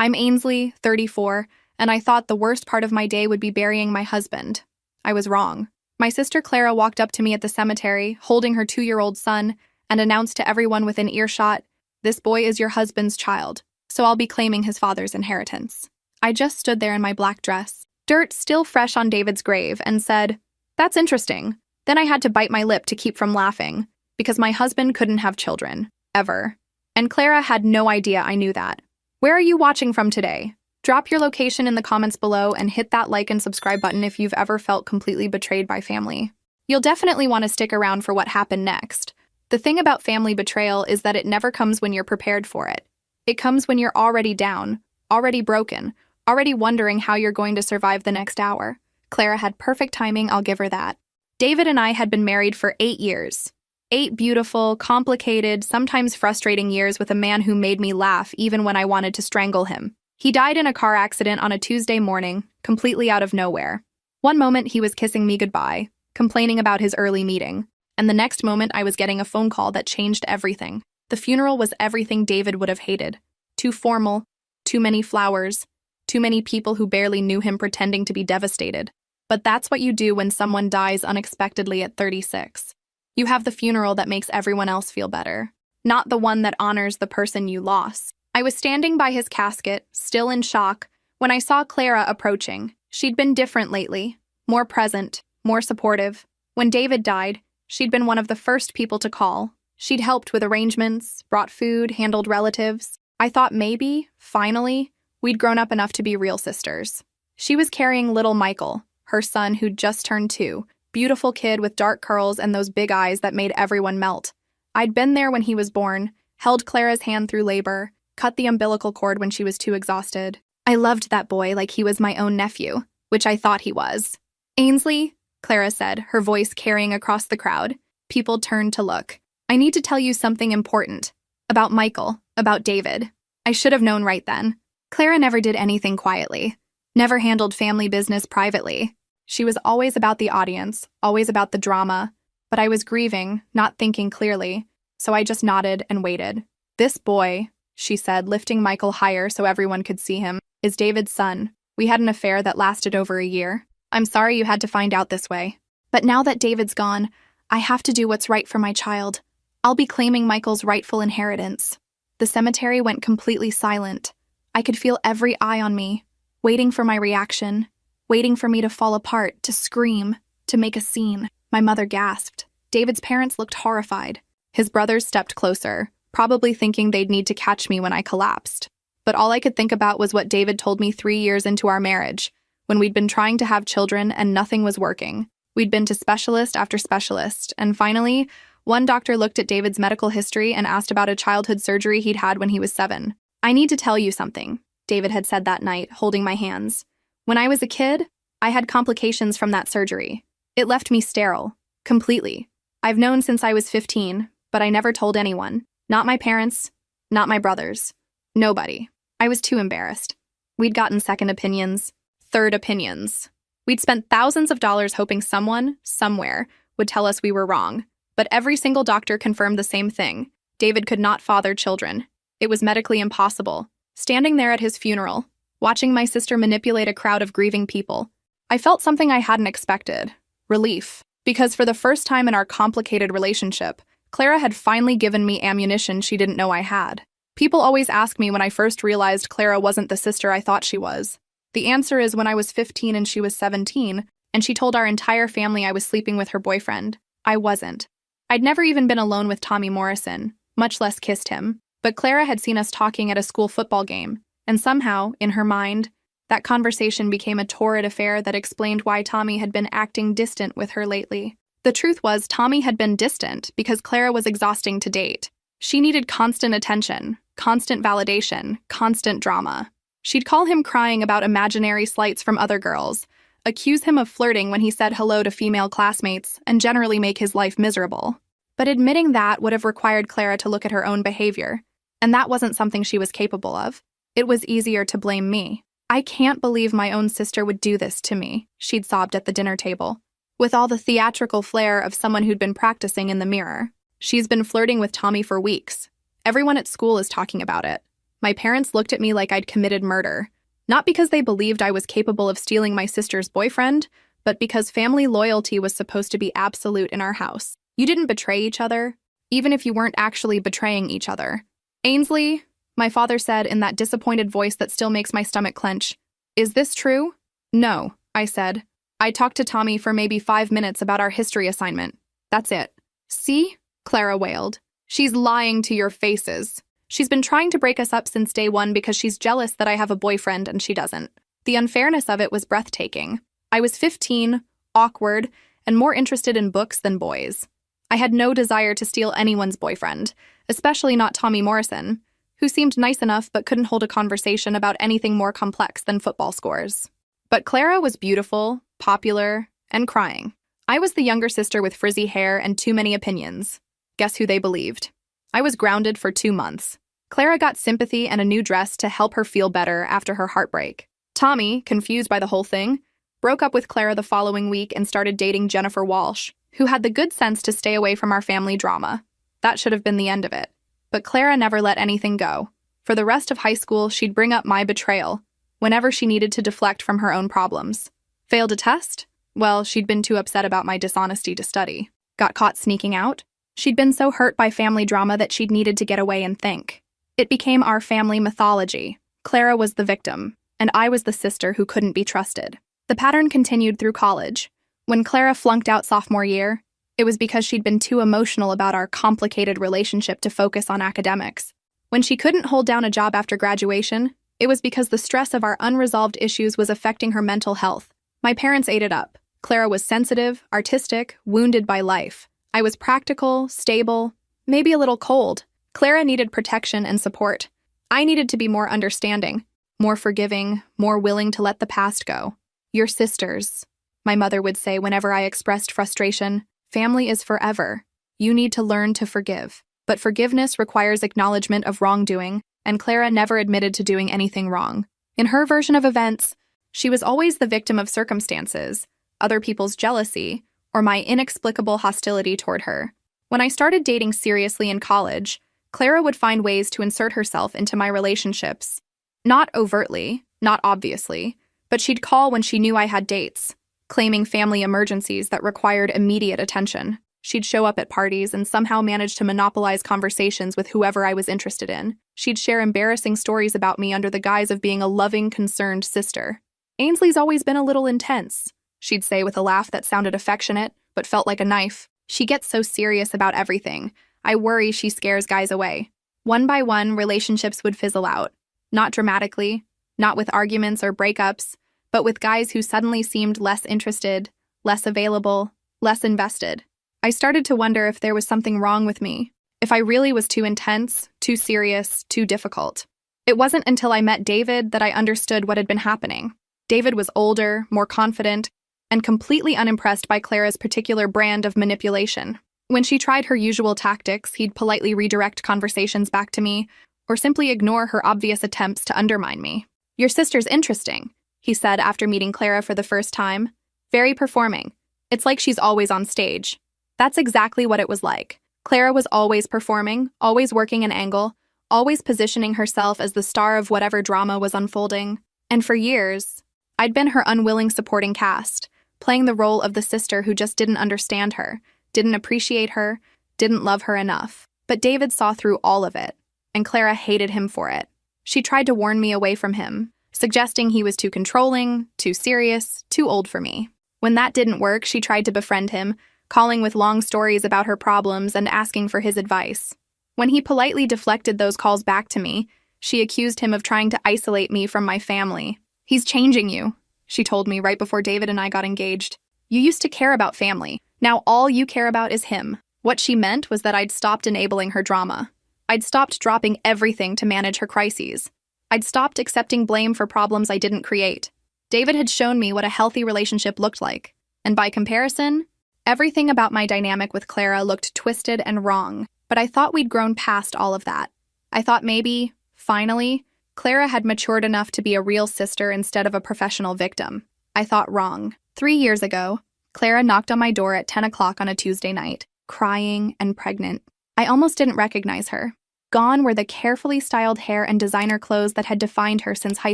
I'm Ainsley, 34, and I thought the worst part of my day would be burying my husband. I was wrong. My sister Clara walked up to me at the cemetery, holding her 2-year-old son, and announced to everyone within earshot, "This boy is your husband's child, so I'll be claiming his father's inheritance." I just stood there in my black dress, dirt still fresh on David's grave, and said, "That's interesting." Then I had to bite my lip to keep from laughing, because my husband couldn't have children, ever. And Clara had no idea I knew that. Where are you watching from today? Drop your location in the comments below and hit that like and subscribe button if you've ever felt completely betrayed by family. You'll definitely want to stick around for what happened next. The thing about family betrayal is that it never comes when you're prepared for it. It comes when you're already down, already broken, already wondering how you're going to survive the next hour. Clara had perfect timing, I'll give her that. David and I had been married for 8 years. 8 beautiful, complicated, sometimes frustrating years with a man who made me laugh even when I wanted to strangle him. He died in a car accident on a Tuesday morning, completely out of nowhere. One moment he was kissing me goodbye, complaining about his early meeting, and the next moment I was getting a phone call that changed everything. The funeral was everything David would have hated. Too formal, too many flowers, too many people who barely knew him pretending to be devastated. But that's what you do when someone dies unexpectedly at 36. You have the funeral that makes everyone else feel better, not the one that honors the person you lost. I was standing by his casket, still in shock, when I saw Clara approaching. She'd been different lately, more present, more supportive. When David died, she'd been one of the first people to call. She'd helped with arrangements, brought food, handled relatives. I thought maybe, finally, we'd grown up enough to be real sisters. She was carrying little Michael, her son who'd just turned 2, beautiful kid with dark curls and those big eyes that made everyone melt. I'd been there when he was born, held Clara's hand through labor, cut the umbilical cord when she was too exhausted. I loved that boy like he was my own nephew, which I thought he was. "Ainsley," Clara said, her voice carrying across the crowd. People turned to look. "I need to tell you something important. About Michael, about David." I should have known right then. Clara never did anything quietly, never handled family business privately. She was always about the audience, always about the drama, but I was grieving, not thinking clearly, so I just nodded and waited. "This boy," she said, lifting Michael higher so everyone could see him, "is David's son. We had an affair that lasted over a year. I'm sorry you had to find out this way. But now that David's gone, I have to do what's right for my child. I'll be claiming Michael's rightful inheritance." The cemetery went completely silent. I could feel every eye on me, waiting for my reaction, waiting for me to fall apart, to scream, to make a scene. My mother gasped. David's parents looked horrified. His brothers stepped closer, probably thinking they'd need to catch me when I collapsed. But all I could think about was what David told me 3 years into our marriage, when we'd been trying to have children and nothing was working. We'd been to specialist after specialist, and finally, one doctor looked at David's medical history and asked about a childhood surgery he'd had when he was 7. "I need to tell you something," David had said that night, holding my hands. "When I was a kid, I had complications from that surgery. It left me sterile, completely. I've known since I was 15, but I never told anyone. Not my parents, not my brothers. Nobody. I was too embarrassed. We'd gotten second opinions, third opinions. We'd spent thousands of dollars hoping someone, somewhere, would tell us we were wrong. But every single doctor confirmed the same thing. David could not father children. It was medically impossible. Standing there at his funeral, watching my sister manipulate a crowd of grieving people, I felt something I hadn't expected. Relief. Because for the first time in our complicated relationship, Clara had finally given me ammunition she didn't know I had. People always ask me when I first realized Clara wasn't the sister I thought she was. The answer is when I was 15 and she was 17, and she told our entire family I was sleeping with her boyfriend. I wasn't. I'd never even been alone with Tommy Morrison, much less kissed him. But Clara had seen us talking at a school football game, and somehow, in her mind, that conversation became a torrid affair that explained why Tommy had been acting distant with her lately. The truth was, Tommy had been distant because Clara was exhausting to date. She needed constant attention, constant validation, constant drama. She'd call him crying about imaginary slights from other girls, accuse him of flirting when he said hello to female classmates, and generally make his life miserable. But admitting that would have required Clara to look at her own behavior, and that wasn't something she was capable of. It was easier to blame me. "I can't believe my own sister would do this to me," she'd sobbed at the dinner table, with all the theatrical flair of someone who'd been practicing in the mirror. "She's been flirting with Tommy for weeks. Everyone at school is talking about it. My parents looked at me like I'd committed murder. Not because they believed I was capable of stealing my sister's boyfriend, but because family loyalty was supposed to be absolute in our house. You didn't betray each other, even if you weren't actually betraying each other. Ainsley, my father said in that disappointed voice that still makes my stomach clench, is this true? No, I said. I talked to Tommy for maybe 5 minutes about our history assignment. That's it. See? Clara wailed. She's lying to your faces. She's been trying to break us up since day one because she's jealous that I have a boyfriend and she doesn't. The unfairness of it was breathtaking. I was 15, awkward, and more interested in books than boys. I had no desire to steal anyone's boyfriend, especially not Tommy Morrison, who seemed nice enough but couldn't hold a conversation about anything more complex than football scores. But Clara was beautiful, popular, and crying. I was the younger sister with frizzy hair and too many opinions. Guess who they believed? I was grounded for 2 months. Clara got sympathy and a new dress to help her feel better after her heartbreak. Tommy, confused by the whole thing, broke up with Clara the following week and started dating Jennifer Walsh, who had the good sense to stay away from our family drama. That should have been the end of it. But Clara never let anything go. For the rest of high school, she'd bring up my betrayal whenever she needed to deflect from her own problems. Failed a test? Well, she'd been too upset about my dishonesty to study. Got caught sneaking out? She'd been so hurt by family drama that she'd needed to get away and think. It became our family mythology. Clara was the victim, and I was the sister who couldn't be trusted. The pattern continued through college. When Clara flunked out sophomore year, it was because she'd been too emotional about our complicated relationship to focus on academics. When she couldn't hold down a job after graduation, it was because the stress of our unresolved issues was affecting her mental health. My parents ate it up. Clara was sensitive, artistic, wounded by life. I was practical, stable, maybe a little cold. Clara needed protection and support. I needed to be more understanding, more forgiving, more willing to let the past go. You're sisters, my mother would say whenever I expressed frustration. Family is forever. You need to learn to forgive. But forgiveness requires acknowledgement of wrongdoing, and Clara never admitted to doing anything wrong. In her version of events, she was always the victim of circumstances, other people's jealousy, or my inexplicable hostility toward her. When I started dating seriously in college, Clara would find ways to insert herself into my relationships. Not overtly, not obviously, but she'd call when she knew I had dates, claiming family emergencies that required immediate attention. She'd show up at parties and somehow manage to monopolize conversations with whoever I was interested in. She'd share embarrassing stories about me under the guise of being a loving, concerned sister. Ainsley's always been a little intense, she'd say with a laugh that sounded affectionate, but felt like a knife. She gets so serious about everything. I worry she scares guys away. One by one, relationships would fizzle out. Not dramatically, not with arguments or breakups, but with guys who suddenly seemed less interested, less available, less invested. I started to wonder if there was something wrong with me, if I really was too intense, too serious, too difficult. It wasn't until I met David that I understood what had been happening. David was older, more confident, and completely unimpressed by Clara's particular brand of manipulation. When she tried her usual tactics, he'd politely redirect conversations back to me, or simply ignore her obvious attempts to undermine me. Your sister's interesting, he said after meeting Clara for the first time. Very performing. It's like she's always on stage. That's exactly what it was like. Clara was always performing, always working an angle, always positioning herself as the star of whatever drama was unfolding. And for years, I'd been her unwilling supporting cast, playing the role of the sister who just didn't understand her, didn't appreciate her, didn't love her enough. But David saw through all of it, and Clara hated him for it. She tried to warn me away from him, suggesting he was too controlling, too serious, too old for me. When that didn't work, she tried to befriend him, calling with long stories about her problems and asking for his advice. When he politely deflected those calls back to me, she accused him of trying to isolate me from my family. He's changing you, she told me right before David and I got engaged. You used to care about family. Now all you care about is him. What she meant was that I'd stopped enabling her drama. I'd stopped dropping everything to manage her crises. I'd stopped accepting blame for problems I didn't create. David had shown me what a healthy relationship looked like. And by comparison, everything about my dynamic with Clara looked twisted and wrong. But I thought we'd grown past all of that. I thought maybe, finally, Clara had matured enough to be a real sister instead of a professional victim. I thought wrong. 3 years ago, Clara knocked on my door at 10 o'clock on a Tuesday night, crying and pregnant. I almost didn't recognize her. Gone were the carefully styled hair and designer clothes that had defined her since high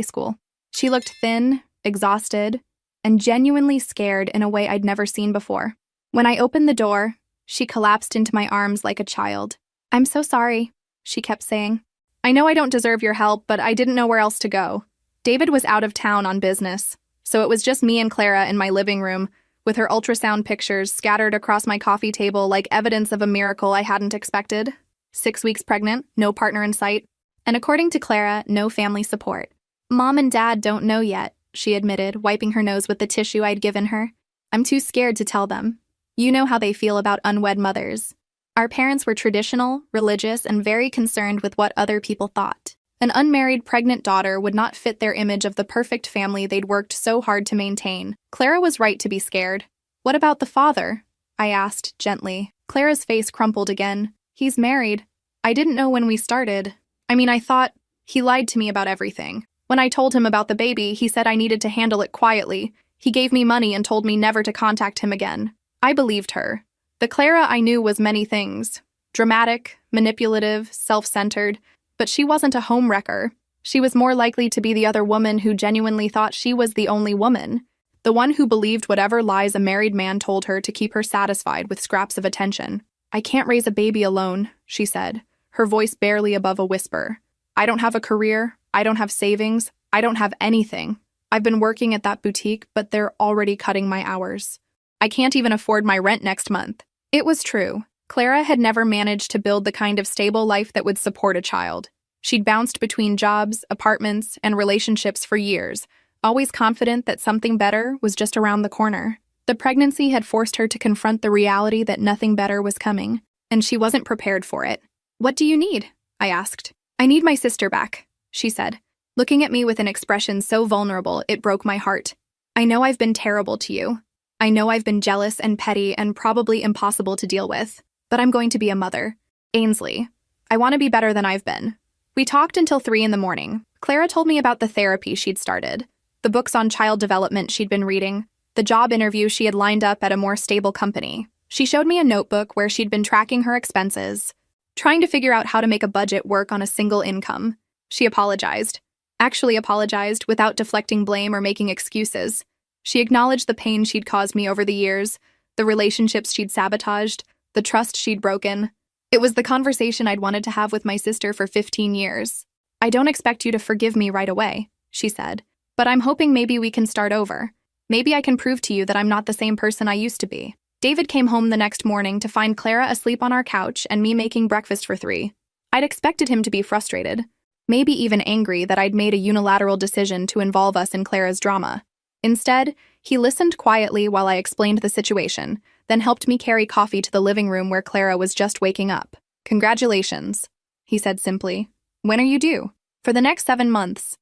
school. She looked thin, exhausted, and genuinely scared in a way I'd never seen before. When I opened the door, she collapsed into my arms like a child. "I'm so sorry," she kept saying. "I know I don't deserve your help, but I didn't know where else to go." David was out of town on business, so it was just me and Clara in my living room, with her ultrasound pictures scattered across my coffee table like evidence of a miracle I hadn't expected. 6 weeks pregnant, no partner in sight, and according to Clara, no family support. "Mom and Dad don't know yet," she admitted, wiping her nose with the tissue I'd given her. "I'm too scared to tell them. You know how they feel about unwed mothers." Our parents were traditional, religious, and very concerned with what other people thought. An unmarried pregnant daughter would not fit their image of the perfect family they'd worked so hard to maintain. Clara was right to be scared. "What about the father?" I asked, gently. Clara's face crumpled again. "He's married. I didn't know when we started. I thought he lied to me about everything. When I told him about the baby, he said I needed to handle it quietly. He gave me money and told me never to contact him again." I believed her. The Clara I knew was many things. Dramatic, manipulative, self-centered, but she wasn't a homewrecker. She was more likely to be the other woman who genuinely thought she was the only woman. The one who believed whatever lies a married man told her to keep her satisfied with scraps of attention. "I can't raise a baby alone," she said, her voice barely above a whisper. "I don't have a career. I don't have savings. I don't have anything. I've been working at that boutique, but they're already cutting my hours. I can't even afford my rent next month." It was true. Clara had never managed to build the kind of stable life that would support a child. She'd bounced between jobs, apartments, and relationships for years, always confident that something better was just around the corner. The pregnancy had forced her to confront the reality that nothing better was coming, and she wasn't prepared for it. "What do you need?" I asked. "I need my sister back," she said, looking at me with an expression so vulnerable it broke my heart. "I know I've been terrible to you. I know I've been jealous and petty and probably impossible to deal with. But I'm going to be a mother. Ainsley, I want to be better than I've been." We talked until 3 in the morning. Clara told me about the therapy she'd started, the books on child development she'd been reading, the job interview she had lined up at a more stable company. She showed me a notebook where she'd been tracking her expenses, trying to figure out how to make a budget work on a single income. She apologized. Actually apologized without deflecting blame or making excuses. She acknowledged the pain she'd caused me over the years, the relationships she'd sabotaged, the trust she'd broken. It was the conversation I'd wanted to have with my sister for 15 years. "I don't expect you to forgive me right away," she said, "but I'm hoping maybe we can start over. Maybe I can prove to you that I'm not the same person I used to be." David came home the next morning to find Clara asleep on our couch and me making breakfast for 3. I'd expected him to be frustrated, maybe even angry that I'd made a unilateral decision to involve us in Clara's drama. Instead, he listened quietly while I explained the situation, then helped me carry coffee to the living room where Clara was just waking up. "Congratulations," he said simply. "When are you due?" "For the next 7 months.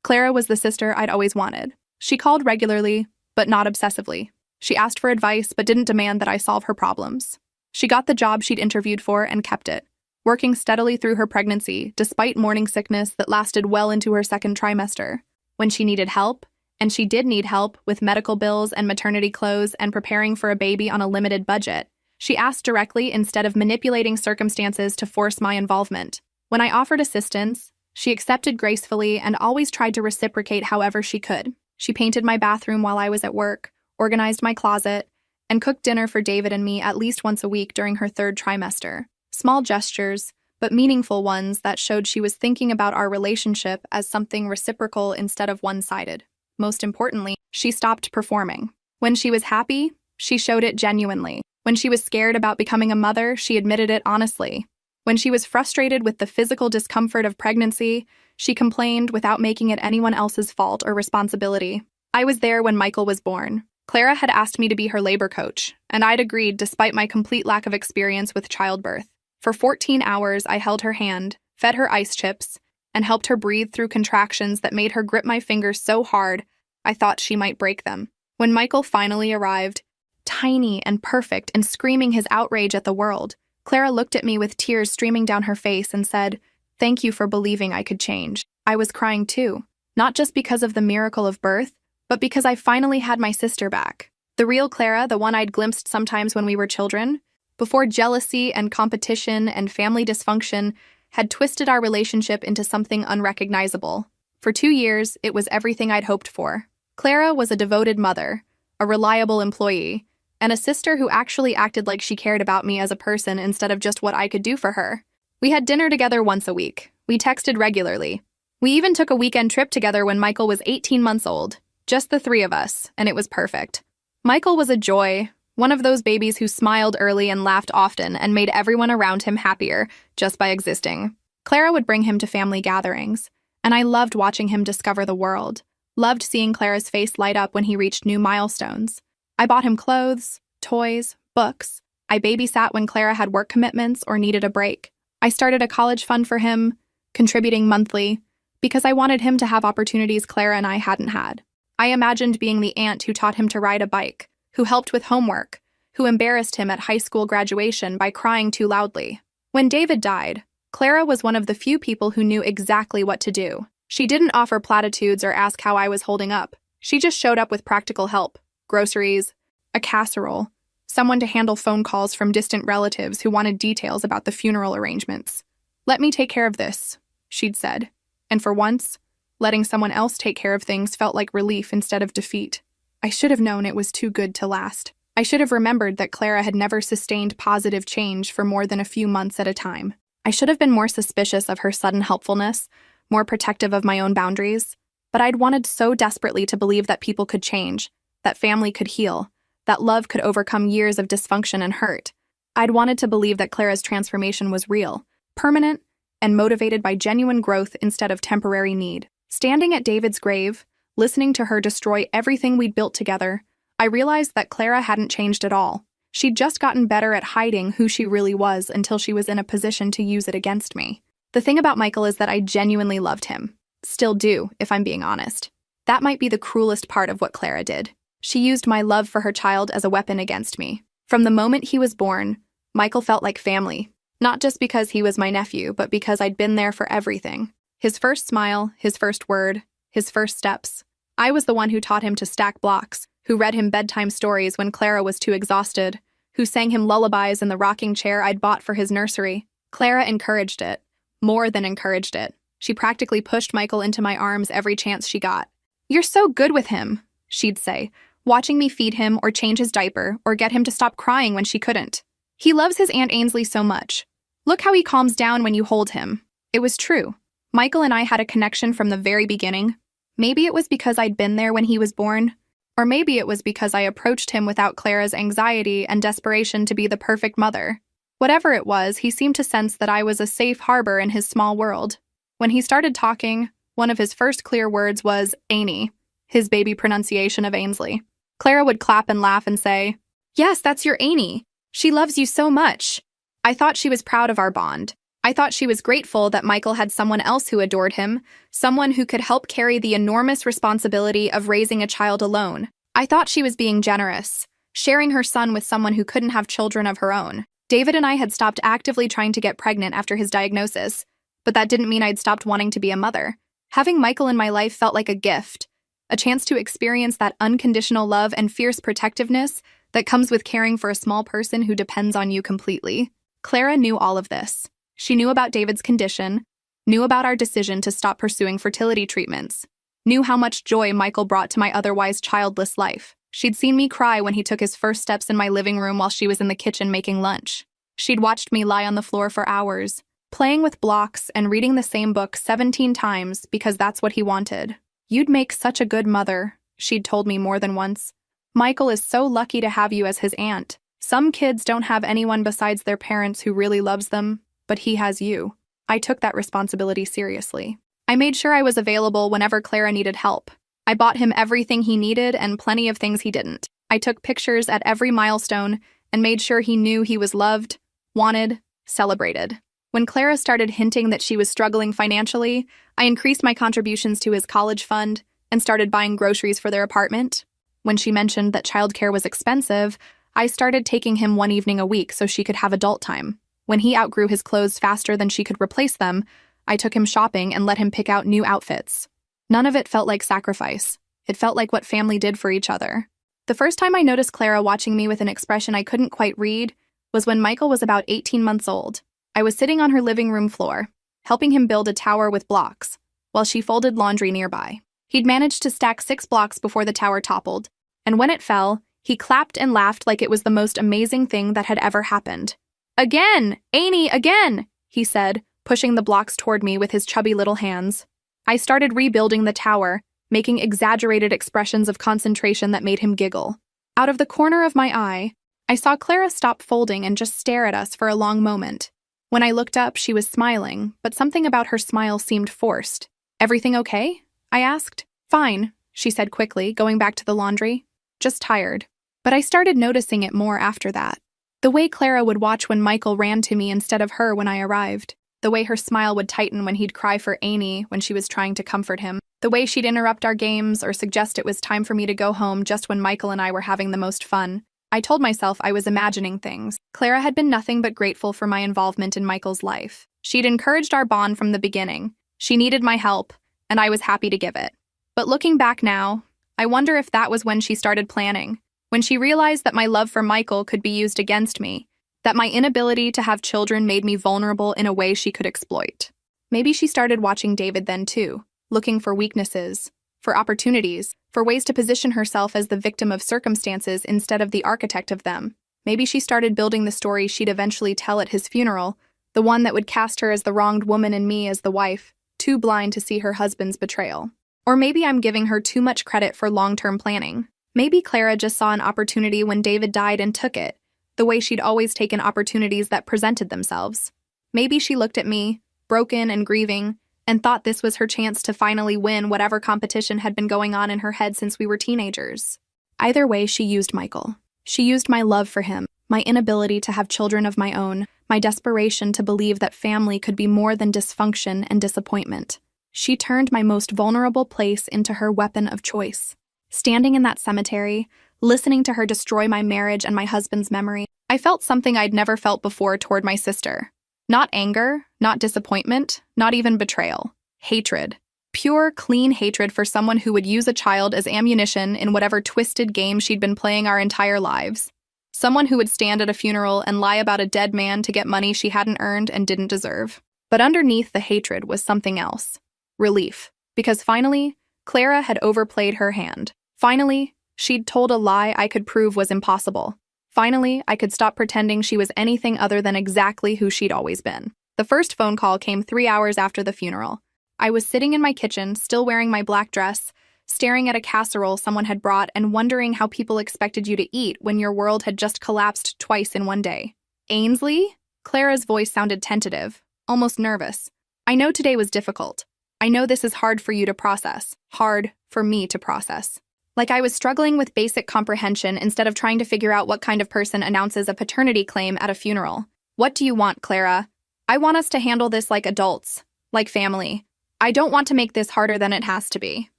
Clara was the sister I'd always wanted. She called regularly, but not obsessively. She asked for advice, but didn't demand that I solve her problems. She got the job she'd interviewed for and kept it, working steadily through her pregnancy, despite morning sickness that lasted well into her 2nd trimester. When she needed help, and she did need help with medical bills and maternity clothes and preparing for a baby on a limited budget, she asked directly instead of manipulating circumstances to force my involvement. When I offered assistance, she accepted gracefully and always tried to reciprocate however she could. She painted my bathroom while I was at work, organized my closet, and cooked dinner for David and me at least once a week during her 3rd trimester. Small gestures, but meaningful ones that showed she was thinking about our relationship as something reciprocal instead of one-sided. Most importantly, she stopped performing. When she was happy, she showed it genuinely. When she was scared about becoming a mother, she admitted it honestly. When she was frustrated with the physical discomfort of pregnancy, she complained without making it anyone else's fault or responsibility. I was there when Michael was born. Clara had asked me to be her labor coach, and I'd agreed despite my complete lack of experience with childbirth. For 14 hours, I held her hand, fed her ice chips, and helped her breathe through contractions that made her grip my fingers so hard I thought she might break them. When Michael finally arrived, tiny and perfect and screaming his outrage at the world, Clara looked at me with tears streaming down her face and said, "Thank you for believing I could change." I was crying too, not just because of the miracle of birth, but because I finally had my sister back. The real Clara, the one I'd glimpsed sometimes when we were children, before jealousy and competition and family dysfunction had twisted our relationship into something unrecognizable. For 2 years, it was everything I'd hoped for. Clara was a devoted mother, a reliable employee, and a sister who actually acted like she cared about me as a person instead of just what I could do for her. We had dinner together once a week. We texted regularly. We even took a weekend trip together when Michael was 18 months old. Just the 3 of us, and it was perfect. Michael was a joy, one of those babies who smiled early and laughed often and made everyone around him happier just by existing. Clara would bring him to family gatherings, and I loved watching him discover the world. Loved seeing Clara's face light up when he reached new milestones. I bought him clothes, toys, books. I babysat when Clara had work commitments or needed a break. I started a college fund for him, contributing monthly, because I wanted him to have opportunities Clara and I hadn't had. I imagined being the aunt who taught him to ride a bike, who helped with homework, who embarrassed him at high school graduation by crying too loudly. When David died, Clara was one of the few people who knew exactly what to do. She didn't offer platitudes or ask how I was holding up. She just showed up with practical help, groceries, a casserole, someone to handle phone calls from distant relatives who wanted details about the funeral arrangements. "Let me take care of this," she'd said. And for once, letting someone else take care of things felt like relief instead of defeat. I should have known it was too good to last. I should have remembered that Clara had never sustained positive change for more than a few months at a time. I should have been more suspicious of her sudden helpfulness, more protective of my own boundaries. But I'd wanted so desperately to believe that people could change, that family could heal, that love could overcome years of dysfunction and hurt. I'd wanted to believe that Clara's transformation was real, permanent, and motivated by genuine growth instead of temporary need. Standing at David's grave, listening to her destroy everything we'd built together, I realized that Clara hadn't changed at all. She'd just gotten better at hiding who she really was until she was in a position to use it against me. The thing about Michael is that I genuinely loved him. Still do, if I'm being honest. That might be the cruelest part of what Clara did. She used my love for her child as a weapon against me. From the moment he was born, Michael felt like family. Not just because he was my nephew, but because I'd been there for everything. His first smile, his first word, his first steps. I was the one who taught him to stack blocks, who read him bedtime stories when Clara was too exhausted, who sang him lullabies in the rocking chair I'd bought for his nursery. Clara encouraged it. More than encouraged it. She practically pushed Michael into my arms every chance she got. "You're so good with him," she'd say, watching me feed him or change his diaper or get him to stop crying when she couldn't. "He loves his Aunt Ainsley so much. Look how he calms down when you hold him." It was true. Michael and I had a connection from the very beginning. Maybe it was because I'd been there when he was born, or maybe it was because I approached him without Clara's anxiety and desperation to be the perfect mother. Whatever it was, he seemed to sense that I was a safe harbor in his small world. When he started talking, one of his first clear words was Annie, his baby pronunciation of Ainsley. Clara would clap and laugh and say, "Yes, that's your Annie. She loves you so much." I thought she was proud of our bond. I thought she was grateful that Michael had someone else who adored him, someone who could help carry the enormous responsibility of raising a child alone. I thought she was being generous, sharing her son with someone who couldn't have children of her own. David and I had stopped actively trying to get pregnant after his diagnosis, but that didn't mean I'd stopped wanting to be a mother. Having Michael in my life felt like a gift, a chance to experience that unconditional love and fierce protectiveness that comes with caring for a small person who depends on you completely. Clara knew all of this. She knew about David's condition, knew about our decision to stop pursuing fertility treatments, knew how much joy Michael brought to my otherwise childless life. She'd seen me cry when he took his first steps in my living room while she was in the kitchen making lunch. She'd watched me lie on the floor for hours, playing with blocks and reading the same book 17 times because that's what he wanted. "You'd make such a good mother," she'd told me more than once. "Michael is so lucky to have you as his aunt. Some kids don't have anyone besides their parents who really loves them, but he has you." I took that responsibility seriously. I made sure I was available whenever Clara needed help. I bought him everything he needed and plenty of things he didn't. I took pictures at every milestone and made sure he knew he was loved, wanted, celebrated. When Clara started hinting that she was struggling financially, I increased my contributions to his college fund and started buying groceries for their apartment. When she mentioned that childcare was expensive, I started taking him one evening a week so she could have adult time. When he outgrew his clothes faster than she could replace them, I took him shopping and let him pick out new outfits. None of it felt like sacrifice. It felt like what family did for each other. The first time I noticed Clara watching me with an expression I couldn't quite read was when Michael was about 18 months old. I was sitting on her living room floor, helping him build a tower with blocks, while she folded laundry nearby. He'd managed to stack 6 blocks before the tower toppled, and when it fell, he clapped and laughed like it was the most amazing thing that had ever happened. "Again! Annie, again!" he said, pushing the blocks toward me with his chubby little hands. I started rebuilding the tower, making exaggerated expressions of concentration that made him giggle. Out of the corner of my eye, I saw Clara stop folding and just stare at us for a long moment. When I looked up, she was smiling, but something about her smile seemed forced. "Everything okay?" I asked. "Fine," she said quickly, going back to the laundry. "Just tired." But I started noticing it more after that. The way Clara would watch when Michael ran to me instead of her when I arrived. The way her smile would tighten when he'd cry for Annie when she was trying to comfort him. The way she'd interrupt our games or suggest it was time for me to go home just when Michael and I were having the most fun. I told myself I was imagining things. Clara had been nothing but grateful for my involvement in Michael's life. She'd encouraged our bond from the beginning. She needed my help, and I was happy to give it. But looking back now, I wonder if that was when she started planning. When she realized that my love for Michael could be used against me, that my inability to have children made me vulnerable in a way she could exploit. Maybe she started watching David then too, looking for weaknesses, for opportunities, for ways to position herself as the victim of circumstances instead of the architect of them. Maybe she started building the story she'd eventually tell at his funeral, the one that would cast her as the wronged woman and me as the wife, too blind to see her husband's betrayal. Or maybe I'm giving her too much credit for long-term planning. Maybe Clara just saw an opportunity when David died and took it, the way she'd always taken opportunities that presented themselves. Maybe she looked at me, broken and grieving, and thought this was her chance to finally win whatever competition had been going on in her head since we were teenagers. Either way, she used Michael. She used my love for him, my inability to have children of my own, my desperation to believe that family could be more than dysfunction and disappointment. She turned my most vulnerable place into her weapon of choice. Standing in that cemetery, listening to her destroy my marriage and my husband's memory, I felt something I'd never felt before toward my sister. Not anger, not disappointment, not even betrayal. Hatred. Pure, clean hatred for someone who would use a child as ammunition in whatever twisted game she'd been playing our entire lives. Someone who would stand at a funeral and lie about a dead man to get money she hadn't earned and didn't deserve. But underneath the hatred was something else. Relief. Because finally, Clara had overplayed her hand. Finally, she'd told a lie I could prove was impossible. Finally, I could stop pretending she was anything other than exactly who she'd always been. The first phone call came 3 hours after the funeral. I was sitting in my kitchen, still wearing my black dress, staring at a casserole someone had brought and wondering how people expected you to eat when your world had just collapsed twice in one day. "Ainsley?" Clara's voice sounded tentative, almost nervous. "I know today was difficult. I know this is hard for you to process. Hard for me to process." Like I was struggling with basic comprehension instead of trying to figure out what kind of person announces a paternity claim at a funeral. "What do you want, Clara?" "I want us to handle this like adults, like family. I don't want to make this harder than it has to be."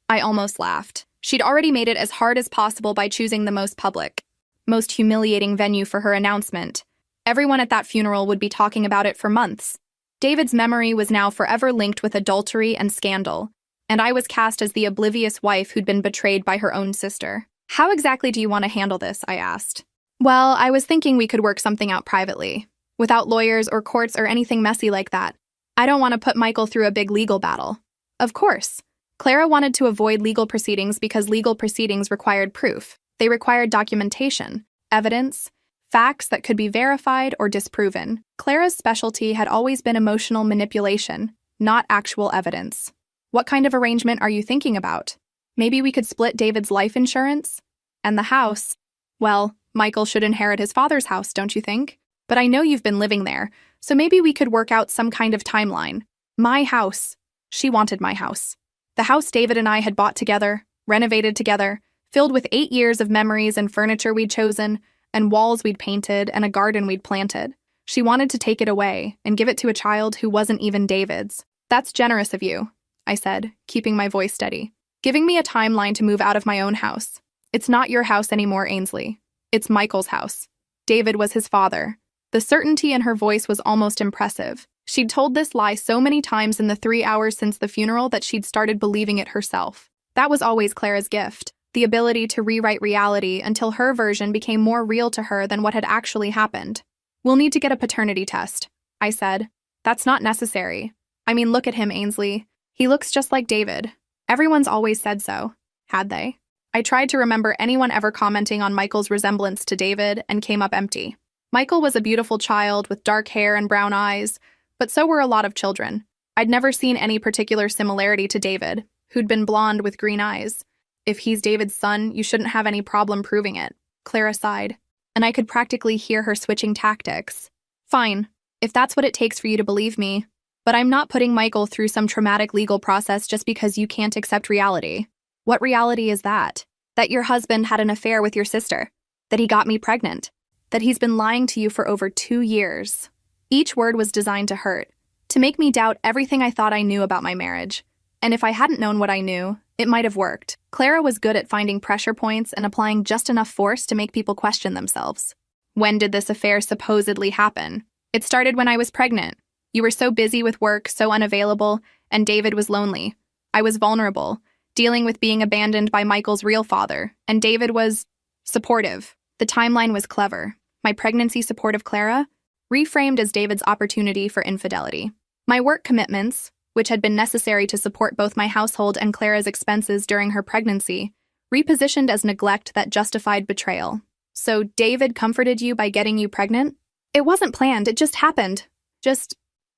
I almost laughed. She'd already made it as hard as possible by choosing the most public, most humiliating venue for her announcement. Everyone at that funeral would be talking about it for months. David's memory was now forever linked with adultery and scandal, and I was cast as the oblivious wife who'd been betrayed by her own sister. "How exactly do you want to handle this?" I asked. "Well, I was thinking we could work something out privately, without lawyers or courts or anything messy like that. I don't want to put Michael through a big legal battle." Of course. Clara wanted to avoid legal proceedings because legal proceedings required proof. They required documentation, evidence, facts that could be verified or disproven. Clara's specialty had always been emotional manipulation, not actual evidence. "What kind of arrangement are you thinking about? Maybe we could split David's life insurance? And the house? Well, Michael should inherit his father's house, don't you think? But I know you've been living there, so maybe we could work out some kind of timeline. My house." She wanted my house. The house David and I had bought together, renovated together, filled with 8 years of memories and furniture we'd chosen, and walls we'd painted, and a garden we'd planted. She wanted to take it away and give it to a child who wasn't even David's. "That's generous of you," I said, keeping my voice steady. "Giving me a timeline to move out of my own house. It's not your house anymore, Ainsley. It's Michael's house. David was his father." The certainty in her voice was almost impressive. She'd told this lie so many times in the 3 hours since the funeral that she'd started believing it herself. That was always Clara's gift, the ability to rewrite reality until her version became more real to her than what had actually happened. We'll need to get a paternity test, I said. That's not necessary. I mean, look at him, Ainsley. He looks just like David. Everyone's always said so. Had they? I tried to remember anyone ever commenting on Michael's resemblance to David and came up empty. Michael was a beautiful child with dark hair and brown eyes, but so were a lot of children. I'd never seen any particular similarity to David, who'd been blonde with green eyes. If he's David's son, you shouldn't have any problem proving it, Clara sighed, and I could practically hear her switching tactics. Fine, if that's what it takes for you to believe me, but I'm not putting Michael through some traumatic legal process just because you can't accept reality. What reality is that? That your husband had an affair with your sister, that he got me pregnant, that he's been lying to you for over 2 years. Each word was designed to hurt, to make me doubt everything I thought I knew about my marriage. And if I hadn't known what I knew, it might have worked. Clara was good at finding pressure points and applying just enough force to make people question themselves. When did this affair supposedly happen? It started when I was pregnant. You were so busy with work, so unavailable, and David was lonely. I was vulnerable, dealing with being abandoned by Michael's real father, and David was supportive. The timeline was clever. My pregnancy support of Clara, reframed as David's opportunity for infidelity. My work commitments, which had been necessary to support both my household and Clara's expenses during her pregnancy, repositioned as neglect that justified betrayal. So David comforted you by getting you pregnant? It wasn't planned, it just happened.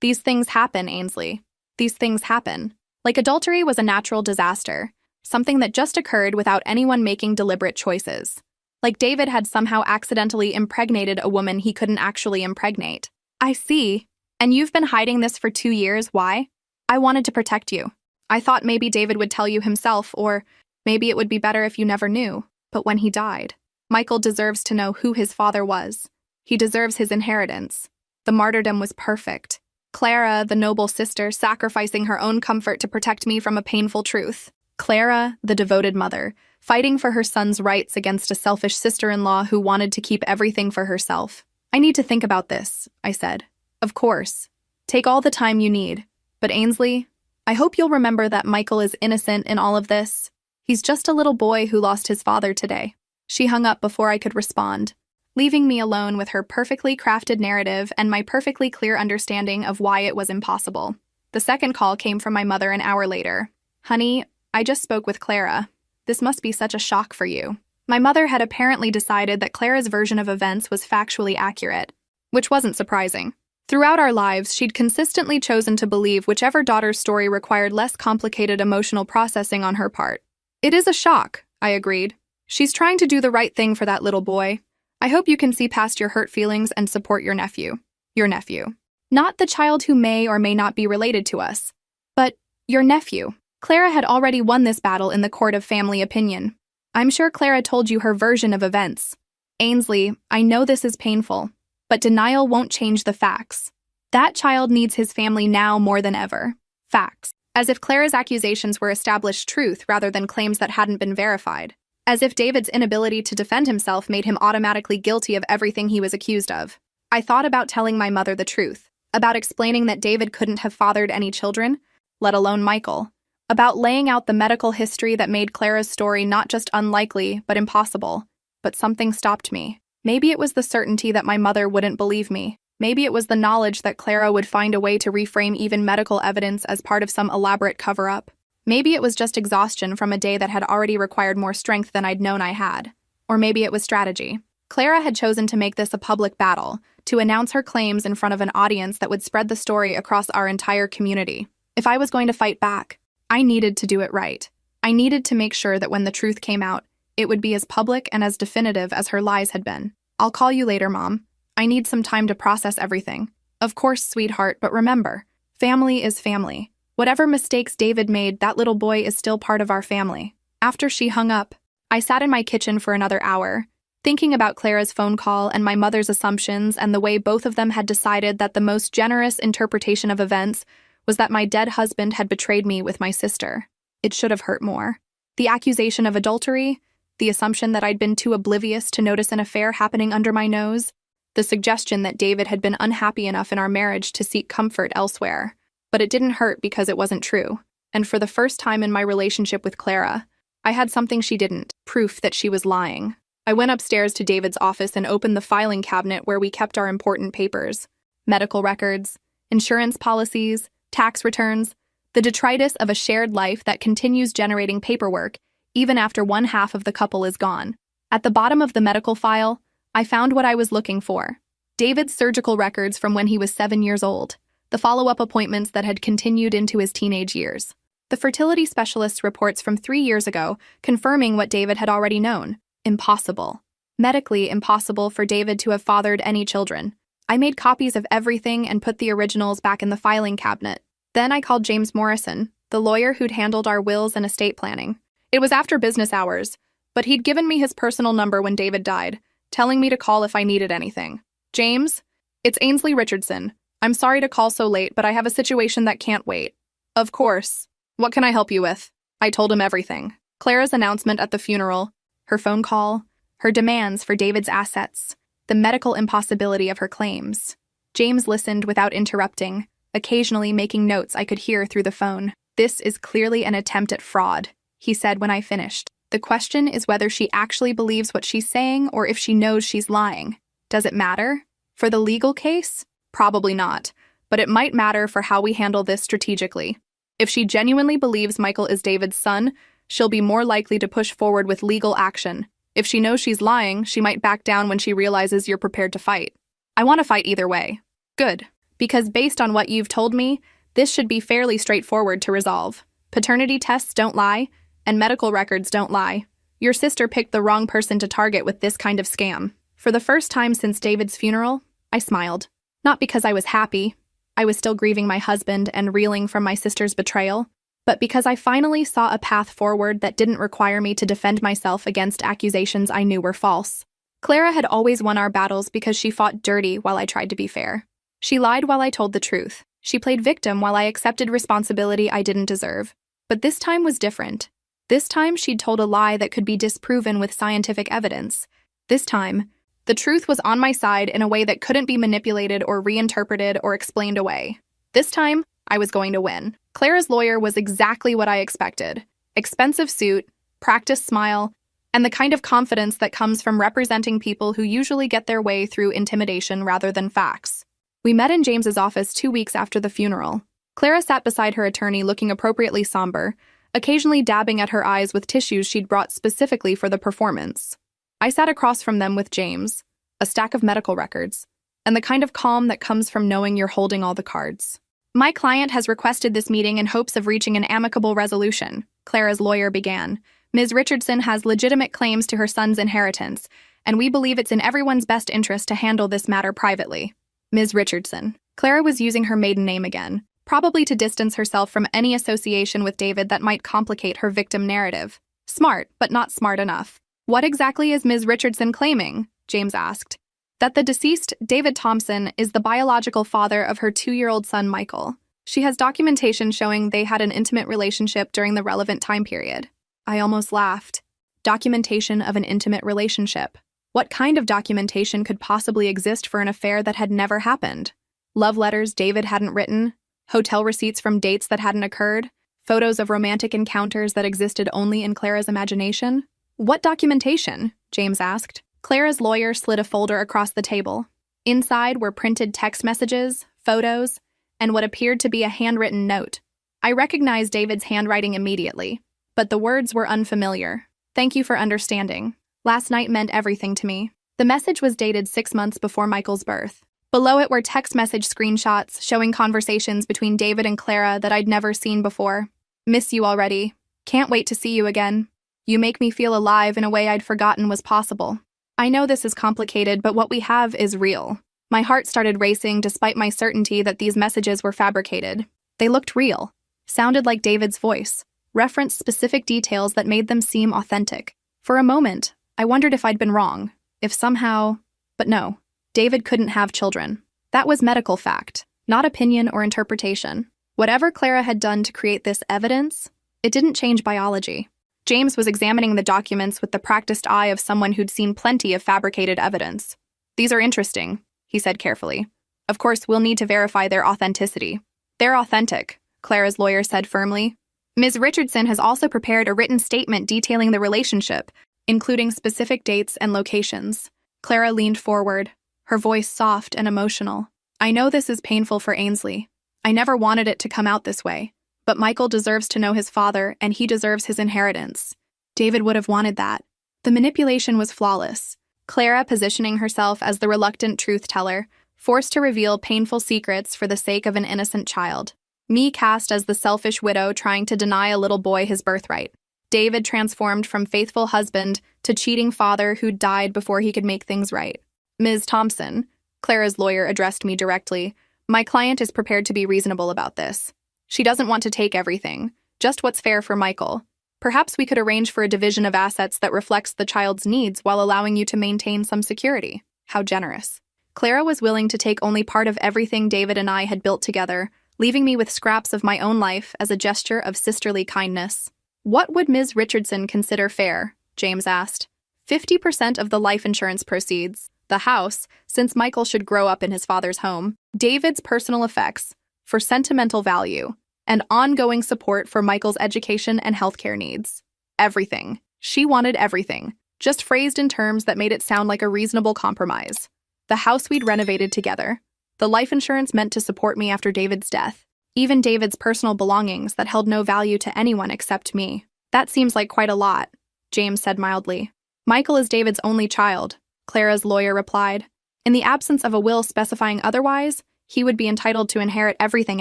These things happen, Ainsley. These things happen. Like adultery was a natural disaster, something that just occurred without anyone making deliberate choices. Like David had somehow accidentally impregnated a woman he couldn't actually impregnate. I see. And you've been hiding this for 2 years, why? I wanted to protect you. I thought maybe David would tell you himself, or maybe it would be better if you never knew. But when he died, Michael deserves to know who his father was. He deserves his inheritance. The martyrdom was perfect. Clara, the noble sister, sacrificing her own comfort to protect me from a painful truth. Clara, the devoted mother, fighting for her son's rights against a selfish sister-in-law who wanted to keep everything for herself. I need to think about this, I said. Of course. Take all the time you need. But Ainsley, I hope you'll remember that Michael is innocent in all of this. He's just a little boy who lost his father today. She hung up before I could respond, leaving me alone with her perfectly crafted narrative and my perfectly clear understanding of why it was impossible. The second call came from my mother an hour later. Honey, I just spoke with Clara. This must be such a shock for you. My mother had apparently decided that Clara's version of events was factually accurate, which wasn't surprising. Throughout our lives, she'd consistently chosen to believe whichever daughter's story required less complicated emotional processing on her part. It is a shock, I agreed. She's trying to do the right thing for that little boy. I hope you can see past your hurt feelings and support your nephew. Your nephew. Not the child who may or may not be related to us, but your nephew. Clara had already won this battle in the court of family opinion. I'm sure Clara told you her version of events. Ainsley, I know this is painful, but denial won't change the facts. That child needs his family now more than ever. Facts. As if Clara's accusations were established truth rather than claims that hadn't been verified. As if David's inability to defend himself made him automatically guilty of everything he was accused of. I thought about telling my mother the truth, about explaining that David couldn't have fathered any children, let alone Michael, about laying out the medical history that made Clara's story not just unlikely, but impossible. But something stopped me. Maybe it was the certainty that my mother wouldn't believe me. Maybe it was the knowledge that Clara would find a way to reframe even medical evidence as part of some elaborate cover-up. Maybe it was just exhaustion from a day that had already required more strength than I'd known I had. Or maybe it was strategy. Clara had chosen to make this a public battle, to announce her claims in front of an audience that would spread the story across our entire community. If I was going to fight back, I needed to do it right. I needed to make sure that when the truth came out, it would be as public and as definitive as her lies had been. I'll call you later, Mom. I need some time to process everything. Of course, sweetheart, but remember, family is family. Whatever mistakes David made, that little boy is still part of our family. After she hung up, I sat in my kitchen for another hour, thinking about Clara's phone call and my mother's assumptions and the way both of them had decided that the most generous interpretation of events was that my dead husband had betrayed me with my sister. It should have hurt more. The accusation of adultery, the assumption that I'd been too oblivious to notice an affair happening under my nose, the suggestion that David had been unhappy enough in our marriage to seek comfort elsewhere. But it didn't hurt because it wasn't true. And for the first time in my relationship with Clara, I had something she didn't, proof that she was lying. I went upstairs to David's office and opened the filing cabinet where we kept our important papers. Medical records, insurance policies, tax returns, the detritus of a shared life that continues generating paperwork even after one half of the couple is gone. At the bottom of the medical file, I found what I was looking for. David's surgical records from when he was 7 years old, the follow-up appointments that had continued into his teenage years. The fertility specialist's reports from 3 years ago confirming what David had already known. Impossible. Medically impossible for David to have fathered any children. I made copies of everything and put the originals back in the filing cabinet. Then I called James Morrison, the lawyer who'd handled our wills and estate planning. It was after business hours, but he'd given me his personal number when David died, telling me to call if I needed anything. James, it's Ainsley Richardson. I'm sorry to call so late, but I have a situation that can't wait. Of course. What can I help you with? I told him everything. Clara's announcement at the funeral, her phone call, her demands for David's assets, the medical impossibility of her claims. James listened without interrupting, occasionally making notes I could hear through the phone. This is clearly an attempt at fraud, he said when I finished. The question is whether she actually believes what she's saying or if she knows she's lying. Does it matter? For the legal case? Probably not, but it might matter for how we handle this strategically. If she genuinely believes Michael is David's son, she'll be more likely to push forward with legal action. If she knows she's lying, she might back down when she realizes you're prepared to fight. I want to fight either way. Good. Because based on what you've told me, this should be fairly straightforward to resolve. Paternity tests don't lie, and medical records don't lie. Your sister picked the wrong person to target with this kind of scam. For the first time since David's funeral, I smiled. Not because I was happy. I was still grieving my husband and reeling from my sister's betrayal, but because I finally saw a path forward that didn't require me to defend myself against accusations I knew were false. Clara had always won our battles because she fought dirty while I tried to be fair. She lied while I told the truth. She played victim while I accepted responsibility I didn't deserve. But this time was different. This time she'd told a lie that could be disproven with scientific evidence. This time, the truth was on my side in a way that couldn't be manipulated or reinterpreted or explained away. This time, I was going to win. Clara's lawyer was exactly what I expected. Expensive suit, practiced smile, and the kind of confidence that comes from representing people who usually get their way through intimidation rather than facts. We met in James's office 2 weeks after the funeral. Clara sat beside her attorney looking appropriately somber, occasionally dabbing at her eyes with tissues she'd brought specifically for the performance. I sat across from them with James, a stack of medical records, and the kind of calm that comes from knowing you're holding all the cards. My client has requested this meeting in hopes of reaching an amicable resolution, Clara's lawyer began. Ms. Richardson has legitimate claims to her son's inheritance, and we believe it's in everyone's best interest to handle this matter privately. Ms. Richardson. Clara was using her maiden name again, probably to distance herself from any association with David that might complicate her victim narrative. Smart, but not smart enough. What exactly is Ms. Richardson claiming? James asked. That the deceased, David Thompson, is the biological father of her 2-year-old son, Michael. She has documentation showing they had an intimate relationship during the relevant time period. I almost laughed. Documentation of an intimate relationship. What kind of documentation could possibly exist for an affair that had never happened? Love letters David hadn't written? Hotel receipts from dates that hadn't occurred? Photos of romantic encounters that existed only in Clara's imagination? What documentation? James asked. Clara's lawyer slid a folder across the table. Inside were printed text messages, photos, and what appeared to be a handwritten note. I recognized David's handwriting immediately, but the words were unfamiliar. Thank you for understanding. Last night meant everything to me. The message was dated 6 months before Michael's birth. Below it were text message screenshots showing conversations between David and Clara that I'd never seen before. Miss you already. Can't wait to see you again. You make me feel alive in a way I'd forgotten was possible. I know this is complicated, but what we have is real. My heart started racing despite my certainty that these messages were fabricated. They looked real, sounded like David's voice, referenced specific details that made them seem authentic. For a moment, I wondered if I'd been wrong, if somehow... But no, David couldn't have children. That was medical fact, not opinion or interpretation. Whatever Clara had done to create this evidence, it didn't change biology. James was examining the documents with the practiced eye of someone who'd seen plenty of fabricated evidence. These are interesting, he said carefully. Of course, we'll need to verify their authenticity. They're authentic, Clara's lawyer said firmly. Ms. Richardson has also prepared a written statement detailing the relationship, including specific dates and locations. Clara leaned forward, her voice soft and emotional. I know this is painful for Ainsley. I never wanted it to come out this way. But Michael deserves to know his father, and he deserves his inheritance. David would have wanted that. The manipulation was flawless. Clara positioning herself as the reluctant truth-teller, forced to reveal painful secrets for the sake of an innocent child. Me cast as the selfish widow trying to deny a little boy his birthright. David transformed from faithful husband to cheating father who died before he could make things right. Ms. Thompson, Clara's lawyer addressed me directly, my client is prepared to be reasonable about this. She doesn't want to take everything, just what's fair for Michael. Perhaps we could arrange for a division of assets that reflects the child's needs while allowing you to maintain some security. How generous. Clara was willing to take only part of everything David and I had built together, leaving me with scraps of my own life as a gesture of sisterly kindness. What would Ms. Richardson consider fair? James asked. 50% of the life insurance proceeds, the house, since Michael should grow up in his father's home, David's personal effects, for sentimental value, and ongoing support for Michael's education and healthcare needs. Everything. She wanted everything, just phrased in terms that made it sound like a reasonable compromise. The house we'd renovated together. The life insurance meant to support me after David's death. Even David's personal belongings that held no value to anyone except me. That seems like quite a lot, James said mildly. Michael is David's only child, Clara's lawyer replied. In the absence of a will specifying otherwise, he would be entitled to inherit everything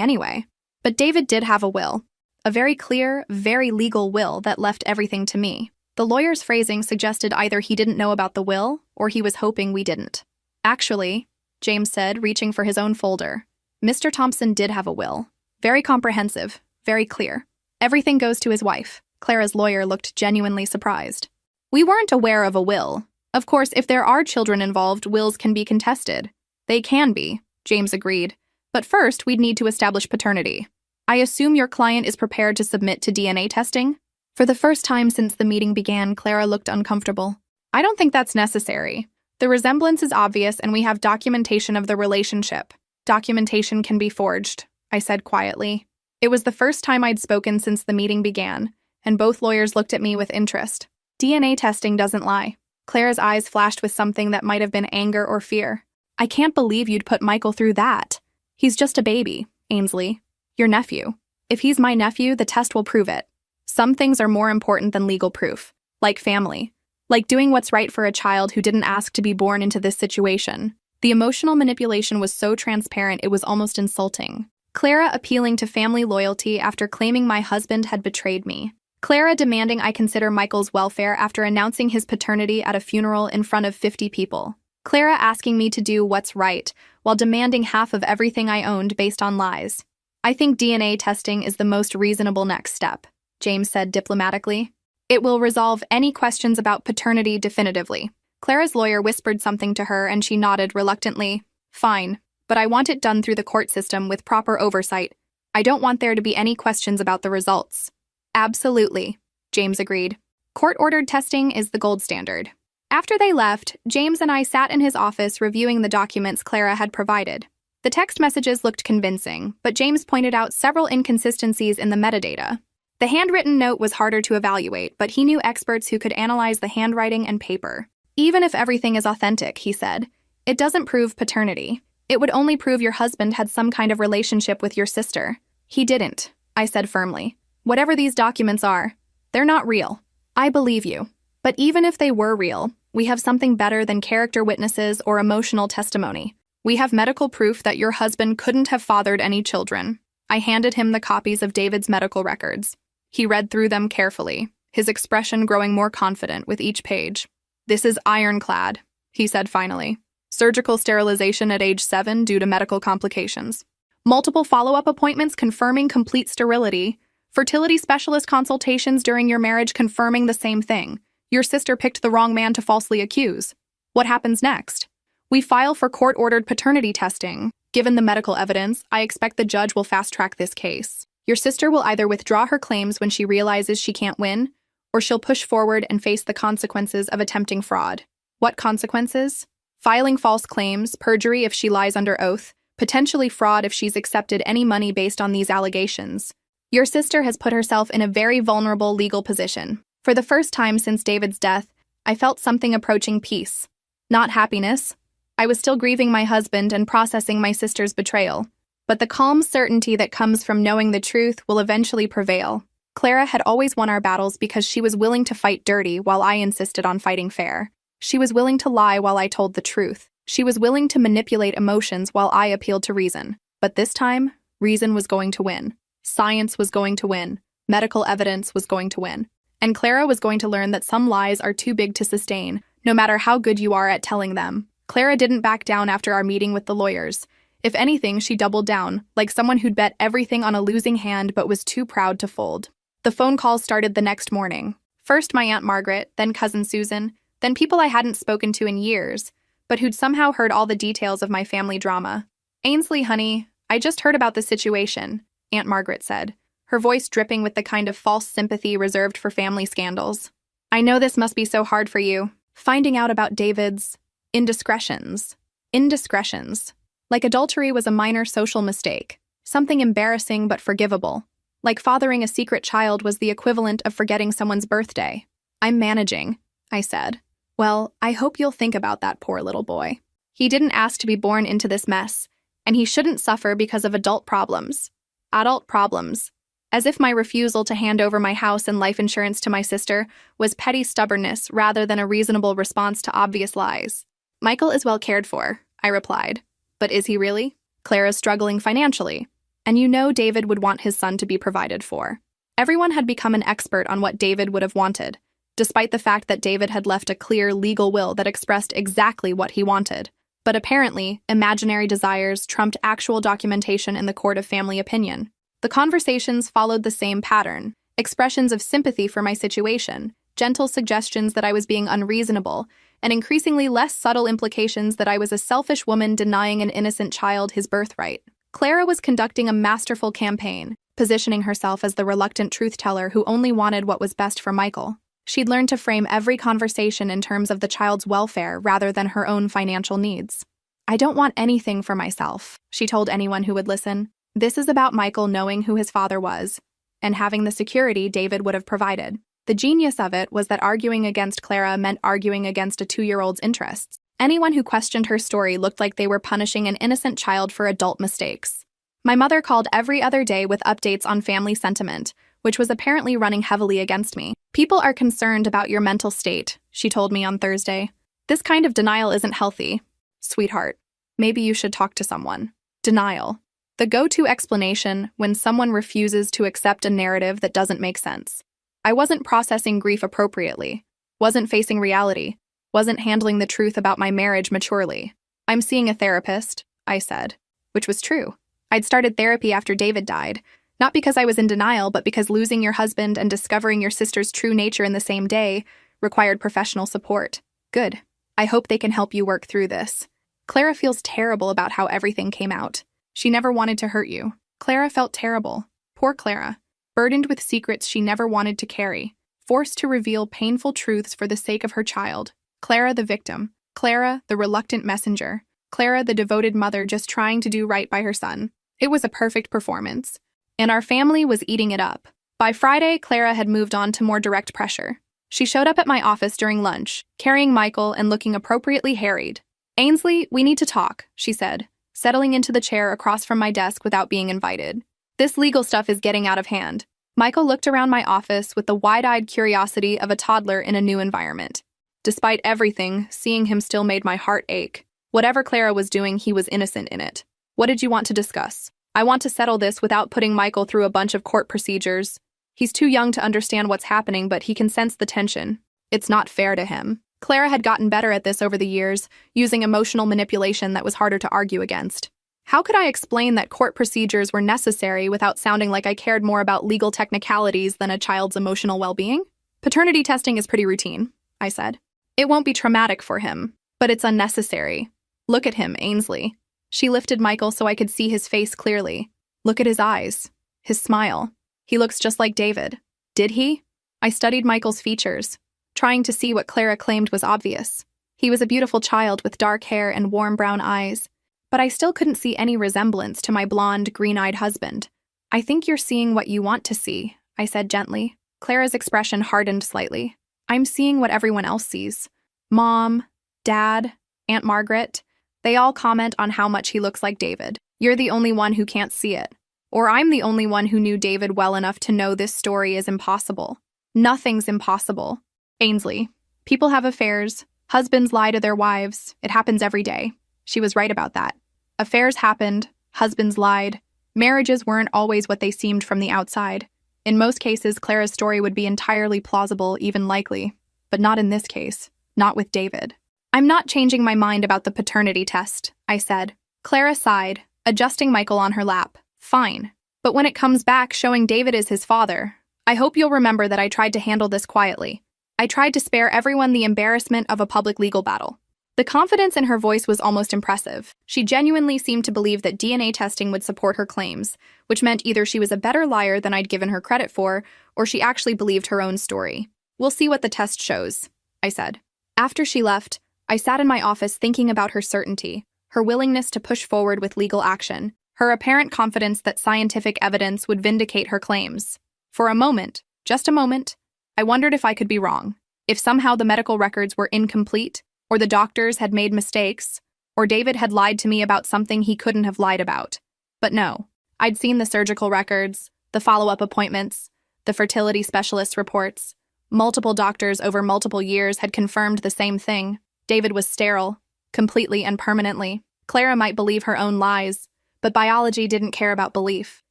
anyway. But David did have a will. A very clear, very legal will that left everything to me. The lawyer's phrasing suggested either he didn't know about the will, or he was hoping we didn't. Actually, James said, reaching for his own folder, Mr. Thompson did have a will. Very comprehensive, very clear. Everything goes to his wife. Clara's lawyer looked genuinely surprised. We weren't aware of a will. Of course, if there are children involved, wills can be contested. They can be, James agreed. But first, we'd need to establish paternity. I assume your client is prepared to submit to DNA testing? For the first time since the meeting began, Clara looked uncomfortable. I don't think that's necessary. The resemblance is obvious and we have documentation of the relationship. Documentation can be forged, I said quietly. It was the first time I'd spoken since the meeting began, and both lawyers looked at me with interest. DNA testing doesn't lie. Clara's eyes flashed with something that might have been anger or fear. I can't believe you'd put Michael through that. He's just a baby, Ainsley. Your nephew. If he's my nephew, the test will prove it. Some things are more important than legal proof, like family. Like doing what's right for a child who didn't ask to be born into this situation. The emotional manipulation was so transparent it was almost insulting. Clara appealing to family loyalty after claiming my husband had betrayed me. Clara demanding I consider Michael's welfare after announcing his paternity at a funeral in front of 50 people. Clara asking me to do what's right, while demanding half of everything I owned based on lies. I think DNA testing is the most reasonable next step, James said diplomatically. It will resolve any questions about paternity definitively. Clara's lawyer whispered something to her and she nodded reluctantly. Fine, but I want it done through the court system with proper oversight. I don't want there to be any questions about the results. Absolutely, James agreed. Court-ordered testing is the gold standard. After they left, James and I sat in his office reviewing the documents Clara had provided. The text messages looked convincing, but James pointed out several inconsistencies in the metadata. The handwritten note was harder to evaluate, but he knew experts who could analyze the handwriting and paper. Even if everything is authentic, he said, it doesn't prove paternity. It would only prove your husband had some kind of relationship with your sister. He didn't, I said firmly. Whatever these documents are, they're not real. I believe you. But even if they were real, we have something better than character witnesses or emotional testimony. We have medical proof that your husband couldn't have fathered any children. I handed him the copies of David's medical records. He read through them carefully, his expression growing more confident with each page. This is ironclad, he said finally. Surgical sterilization at age 7 due to medical complications. Multiple follow-up appointments confirming complete sterility. Fertility specialist consultations during your marriage confirming the same thing. Your sister picked the wrong man to falsely accuse. What happens next? We file for court-ordered paternity testing. Given the medical evidence, I expect the judge will fast-track this case. Your sister will either withdraw her claims when she realizes she can't win, or she'll push forward and face the consequences of attempting fraud. What consequences? Filing false claims, perjury if she lies under oath, potentially fraud if she's accepted any money based on these allegations. Your sister has put herself in a very vulnerable legal position. For the first time since David's death, I felt something approaching peace. Not happiness. I was still grieving my husband and processing my sister's betrayal. But the calm certainty that comes from knowing the truth will eventually prevail. Clara had always won our battles because she was willing to fight dirty while I insisted on fighting fair. She was willing to lie while I told the truth. She was willing to manipulate emotions while I appealed to reason. But this time, reason was going to win. Science was going to win. Medical evidence was going to win. And Clara was going to learn that some lies are too big to sustain, no matter how good you are at telling them. Clara didn't back down after our meeting with the lawyers. If anything, she doubled down, like someone who'd bet everything on a losing hand but was too proud to fold. The phone calls started the next morning. First my Aunt Margaret, then Cousin Susan, then people I hadn't spoken to in years, but who'd somehow heard all the details of my family drama. "Ainsley, honey, I just heard about the situation," Aunt Margaret said, her voice dripping with the kind of false sympathy reserved for family scandals. "I know this must be so hard for you, finding out about David's indiscretions. Indiscretions. Like adultery was a minor social mistake, something embarrassing but forgivable. Like fathering a secret child was the equivalent of forgetting someone's birthday. I'm managing," I said. "Well, I hope you'll think about that poor little boy. He didn't ask to be born into this mess, and he shouldn't suffer because of adult problems. Adult problems. As if my refusal to hand over my house and life insurance to my sister was petty stubbornness rather than a reasonable response to obvious lies. "Michael is well cared for," I replied. "But is he really? Clara's struggling financially. And you know David would want his son to be provided for." Everyone had become an expert on what David would have wanted, despite the fact that David had left a clear legal will that expressed exactly what he wanted. But apparently, imaginary desires trumped actual documentation in the court of family opinion. The conversations followed the same pattern: expressions of sympathy for my situation, gentle suggestions that I was being unreasonable, and increasingly less subtle implications that I was a selfish woman denying an innocent child his birthright. Clara was conducting a masterful campaign, positioning herself as the reluctant truth-teller who only wanted what was best for Michael. She'd learned to frame every conversation in terms of the child's welfare rather than her own financial needs. "I don't want anything for myself," she told anyone who would listen. "This is about Michael knowing who his father was, and having the security David would have provided." The genius of it was that arguing against Clara meant arguing against a 2-year-old's interests. Anyone who questioned her story looked like they were punishing an innocent child for adult mistakes. My mother called every other day with updates on family sentiment, which was apparently running heavily against me. "People are concerned about your mental state," she told me on Thursday. "This kind of denial isn't healthy. Sweetheart, maybe you should talk to someone." Denial. The go-to explanation when someone refuses to accept a narrative that doesn't make sense. I wasn't processing grief appropriately, wasn't facing reality, wasn't handling the truth about my marriage maturely. "I'm seeing a therapist," I said, which was true. I'd started therapy after David died, not because I was in denial, but because losing your husband and discovering your sister's true nature in the same day required professional support. "Good. I hope they can help you work through this. Clara feels terrible about how everything came out. She never wanted to hurt you." Clara felt terrible. Poor Clara. Burdened with secrets she never wanted to carry. Forced to reveal painful truths for the sake of her child. Clara the victim. Clara the reluctant messenger. Clara the devoted mother just trying to do right by her son. It was a perfect performance. And our family was eating it up. By Friday, Clara had moved on to more direct pressure. She showed up at my office during lunch, carrying Michael and looking appropriately harried. "Ainsley, we need to talk," she said, settling into the chair across from my desk without being invited. "This legal stuff is getting out of hand." Michael looked around my office with the wide-eyed curiosity of a toddler in a new environment. Despite everything, seeing him still made my heart ache. Whatever Clara was doing, he was innocent in it. "What did you want to discuss?" "I want to settle this without putting Michael through a bunch of court procedures. He's too young to understand what's happening, but he can sense the tension. It's not fair to him." Clara had gotten better at this over the years, using emotional manipulation that was harder to argue against. How could I explain that court procedures were necessary without sounding like I cared more about legal technicalities than a child's emotional well-being? "Paternity testing is pretty routine," I said. "It won't be traumatic for him, but it's unnecessary. Look at him, Ainsley." She lifted Michael so I could see his face clearly. "Look at his eyes, his smile. He looks just like David." "Did he?" I studied Michael's features, trying to see what Clara claimed was obvious. He was a beautiful child with dark hair and warm brown eyes, but I still couldn't see any resemblance to my blonde, green-eyed husband. "I think you're seeing what you want to see," I said gently. Clara's expression hardened slightly. I'm seeing what everyone else sees. Mom, Dad, Aunt Margaret, they all comment on how much he looks like David. You're the only one who can't see it. Or I'm the only one who knew David well enough to know this story is impossible. Nothing's impossible. Ainsley, people have affairs. Husbands lie to their wives. It happens every day. She was right about that. Affairs happened. Husbands lied. Marriages weren't always what they seemed from the outside. In most cases, Clara's story would be entirely plausible, even likely. But not in this case. Not with David. I'm not changing my mind about the paternity test, I said. Clara sighed, adjusting Michael on her lap. Fine. But when it comes back showing David is his father, I hope you'll remember that I tried to handle this quietly. I tried to spare everyone the embarrassment of a public legal battle. The confidence in her voice was almost impressive. She genuinely seemed to believe that DNA testing would support her claims, which meant either she was a better liar than I'd given her credit for, or she actually believed her own story. We'll see what the test shows, I said. After she left, I sat in my office thinking about her certainty, her willingness to push forward with legal action, her apparent confidence that scientific evidence would vindicate her claims. For a moment, just a moment, I wondered if I could be wrong, if somehow the medical records were incomplete, or the doctors had made mistakes, or David had lied to me about something he couldn't have lied about. But no, I'd seen the surgical records, the follow-up appointments, the fertility specialist reports. Multiple doctors over multiple years had confirmed the same thing. David was sterile, completely and permanently. Clara might believe her own lies, but biology didn't care about belief.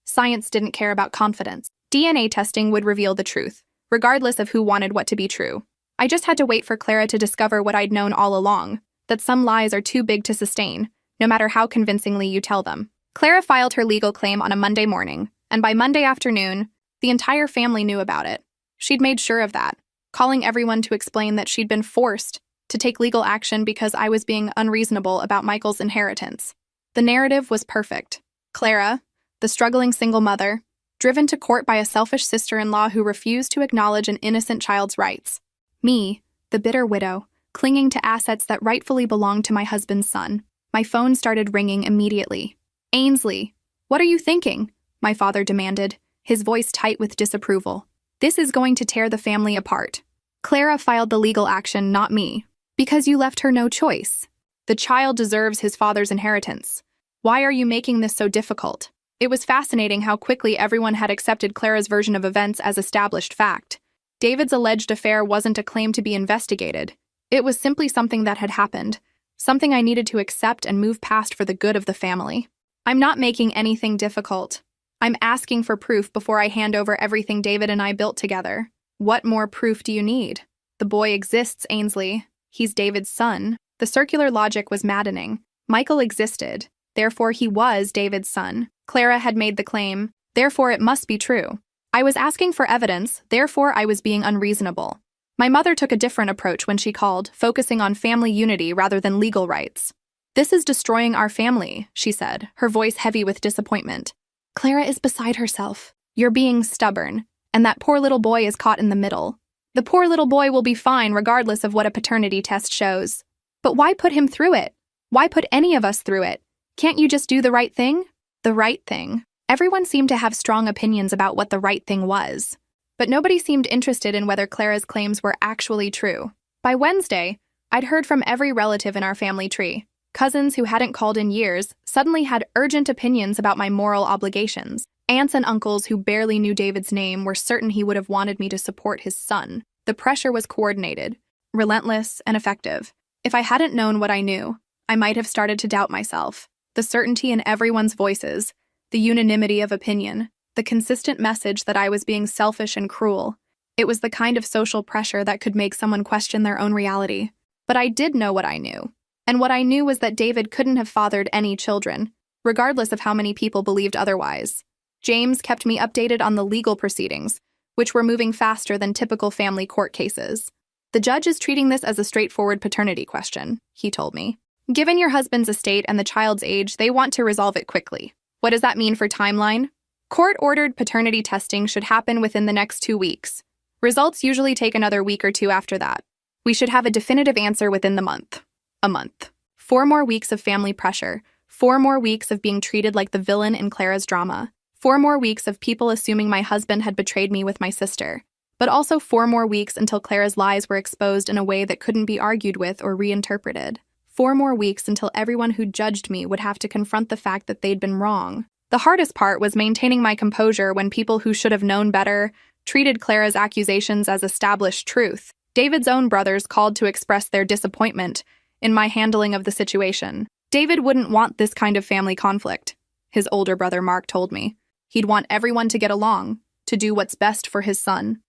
Science didn't care about confidence. DNA testing would reveal the truth, regardless of who wanted what to be true. I just had to wait for Clara to discover what I'd known all along, that some lies are too big to sustain, no matter how convincingly you tell them. Clara filed her legal claim on a Monday morning, and by Monday afternoon, the entire family knew about it. She'd made sure of that, calling everyone to explain that she'd been forced to take legal action because I was being unreasonable about Michael's inheritance. The narrative was perfect. Clara, the struggling single mother, driven to court by a selfish sister-in-law who refused to acknowledge an innocent child's rights. Me, the bitter widow, clinging to assets that rightfully belonged to my husband's son. My phone started ringing immediately. Ainsley, what are you thinking? My father demanded, his voice tight with disapproval. This is going to tear the family apart. Clara filed the legal action, not me. Because you left her no choice. The child deserves his father's inheritance. Why are you making this so difficult? It was fascinating how quickly everyone had accepted Clara's version of events as established fact. David's alleged affair wasn't a claim to be investigated. It was simply something that had happened, something I needed to accept and move past for the good of the family. I'm not making anything difficult. I'm asking for proof before I hand over everything David and I built together. What more proof do you need? The boy exists, Ainsley. He's David's son. The circular logic was maddening. Michael existed. Therefore, he was David's son. Clara had made the claim. Therefore, it must be true. I was asking for evidence, therefore I was being unreasonable. My mother took a different approach when she called, focusing on family unity rather than legal rights. This is destroying our family, she said, her voice heavy with disappointment. Clara is beside herself. You're being stubborn, and that poor little boy is caught in the middle. The poor little boy will be fine regardless of what a paternity test shows. But why put him through it? Why put any of us through it? Can't you just do the right thing? The right thing. Everyone seemed to have strong opinions about what the right thing was. But nobody seemed interested in whether Clara's claims were actually true. By Wednesday, I'd heard from every relative in our family tree. Cousins who hadn't called in years suddenly had urgent opinions about my moral obligations. Aunts and uncles who barely knew David's name were certain he would have wanted me to support his son. The pressure was coordinated, relentless, and effective. If I hadn't known what I knew, I might have started to doubt myself. The certainty in everyone's voices, the unanimity of opinion, the consistent message that I was being selfish and cruel. It was the kind of social pressure that could make someone question their own reality. But I did know what I knew. And what I knew was that David couldn't have fathered any children, regardless of how many people believed otherwise. James kept me updated on the legal proceedings, which were moving faster than typical family court cases. The judge is treating this as a straightforward paternity question, he told me. Given your husband's estate and the child's age, they want to resolve it quickly. What does that mean for timeline? Court-ordered paternity testing should happen within the next 2 weeks. Results usually take another week or two after that. We should have a definitive answer within the month. A month. 4 more weeks of family pressure. 4 more weeks of being treated like the villain in Clara's drama. 4 more weeks of people assuming my husband had betrayed me with my sister. but also 4 more weeks until Clara's lies were exposed in a way that couldn't be argued with or reinterpreted. 4 more weeks until everyone who judged me would have to confront the fact that they'd been wrong. The hardest part was maintaining my composure when people who should have known better treated Clara's accusations as established truth. David's own brothers called to express their disappointment in my handling of the situation. David wouldn't want this kind of family conflict, his older brother Mark told me. He'd want everyone to get along, to do what's best for his son.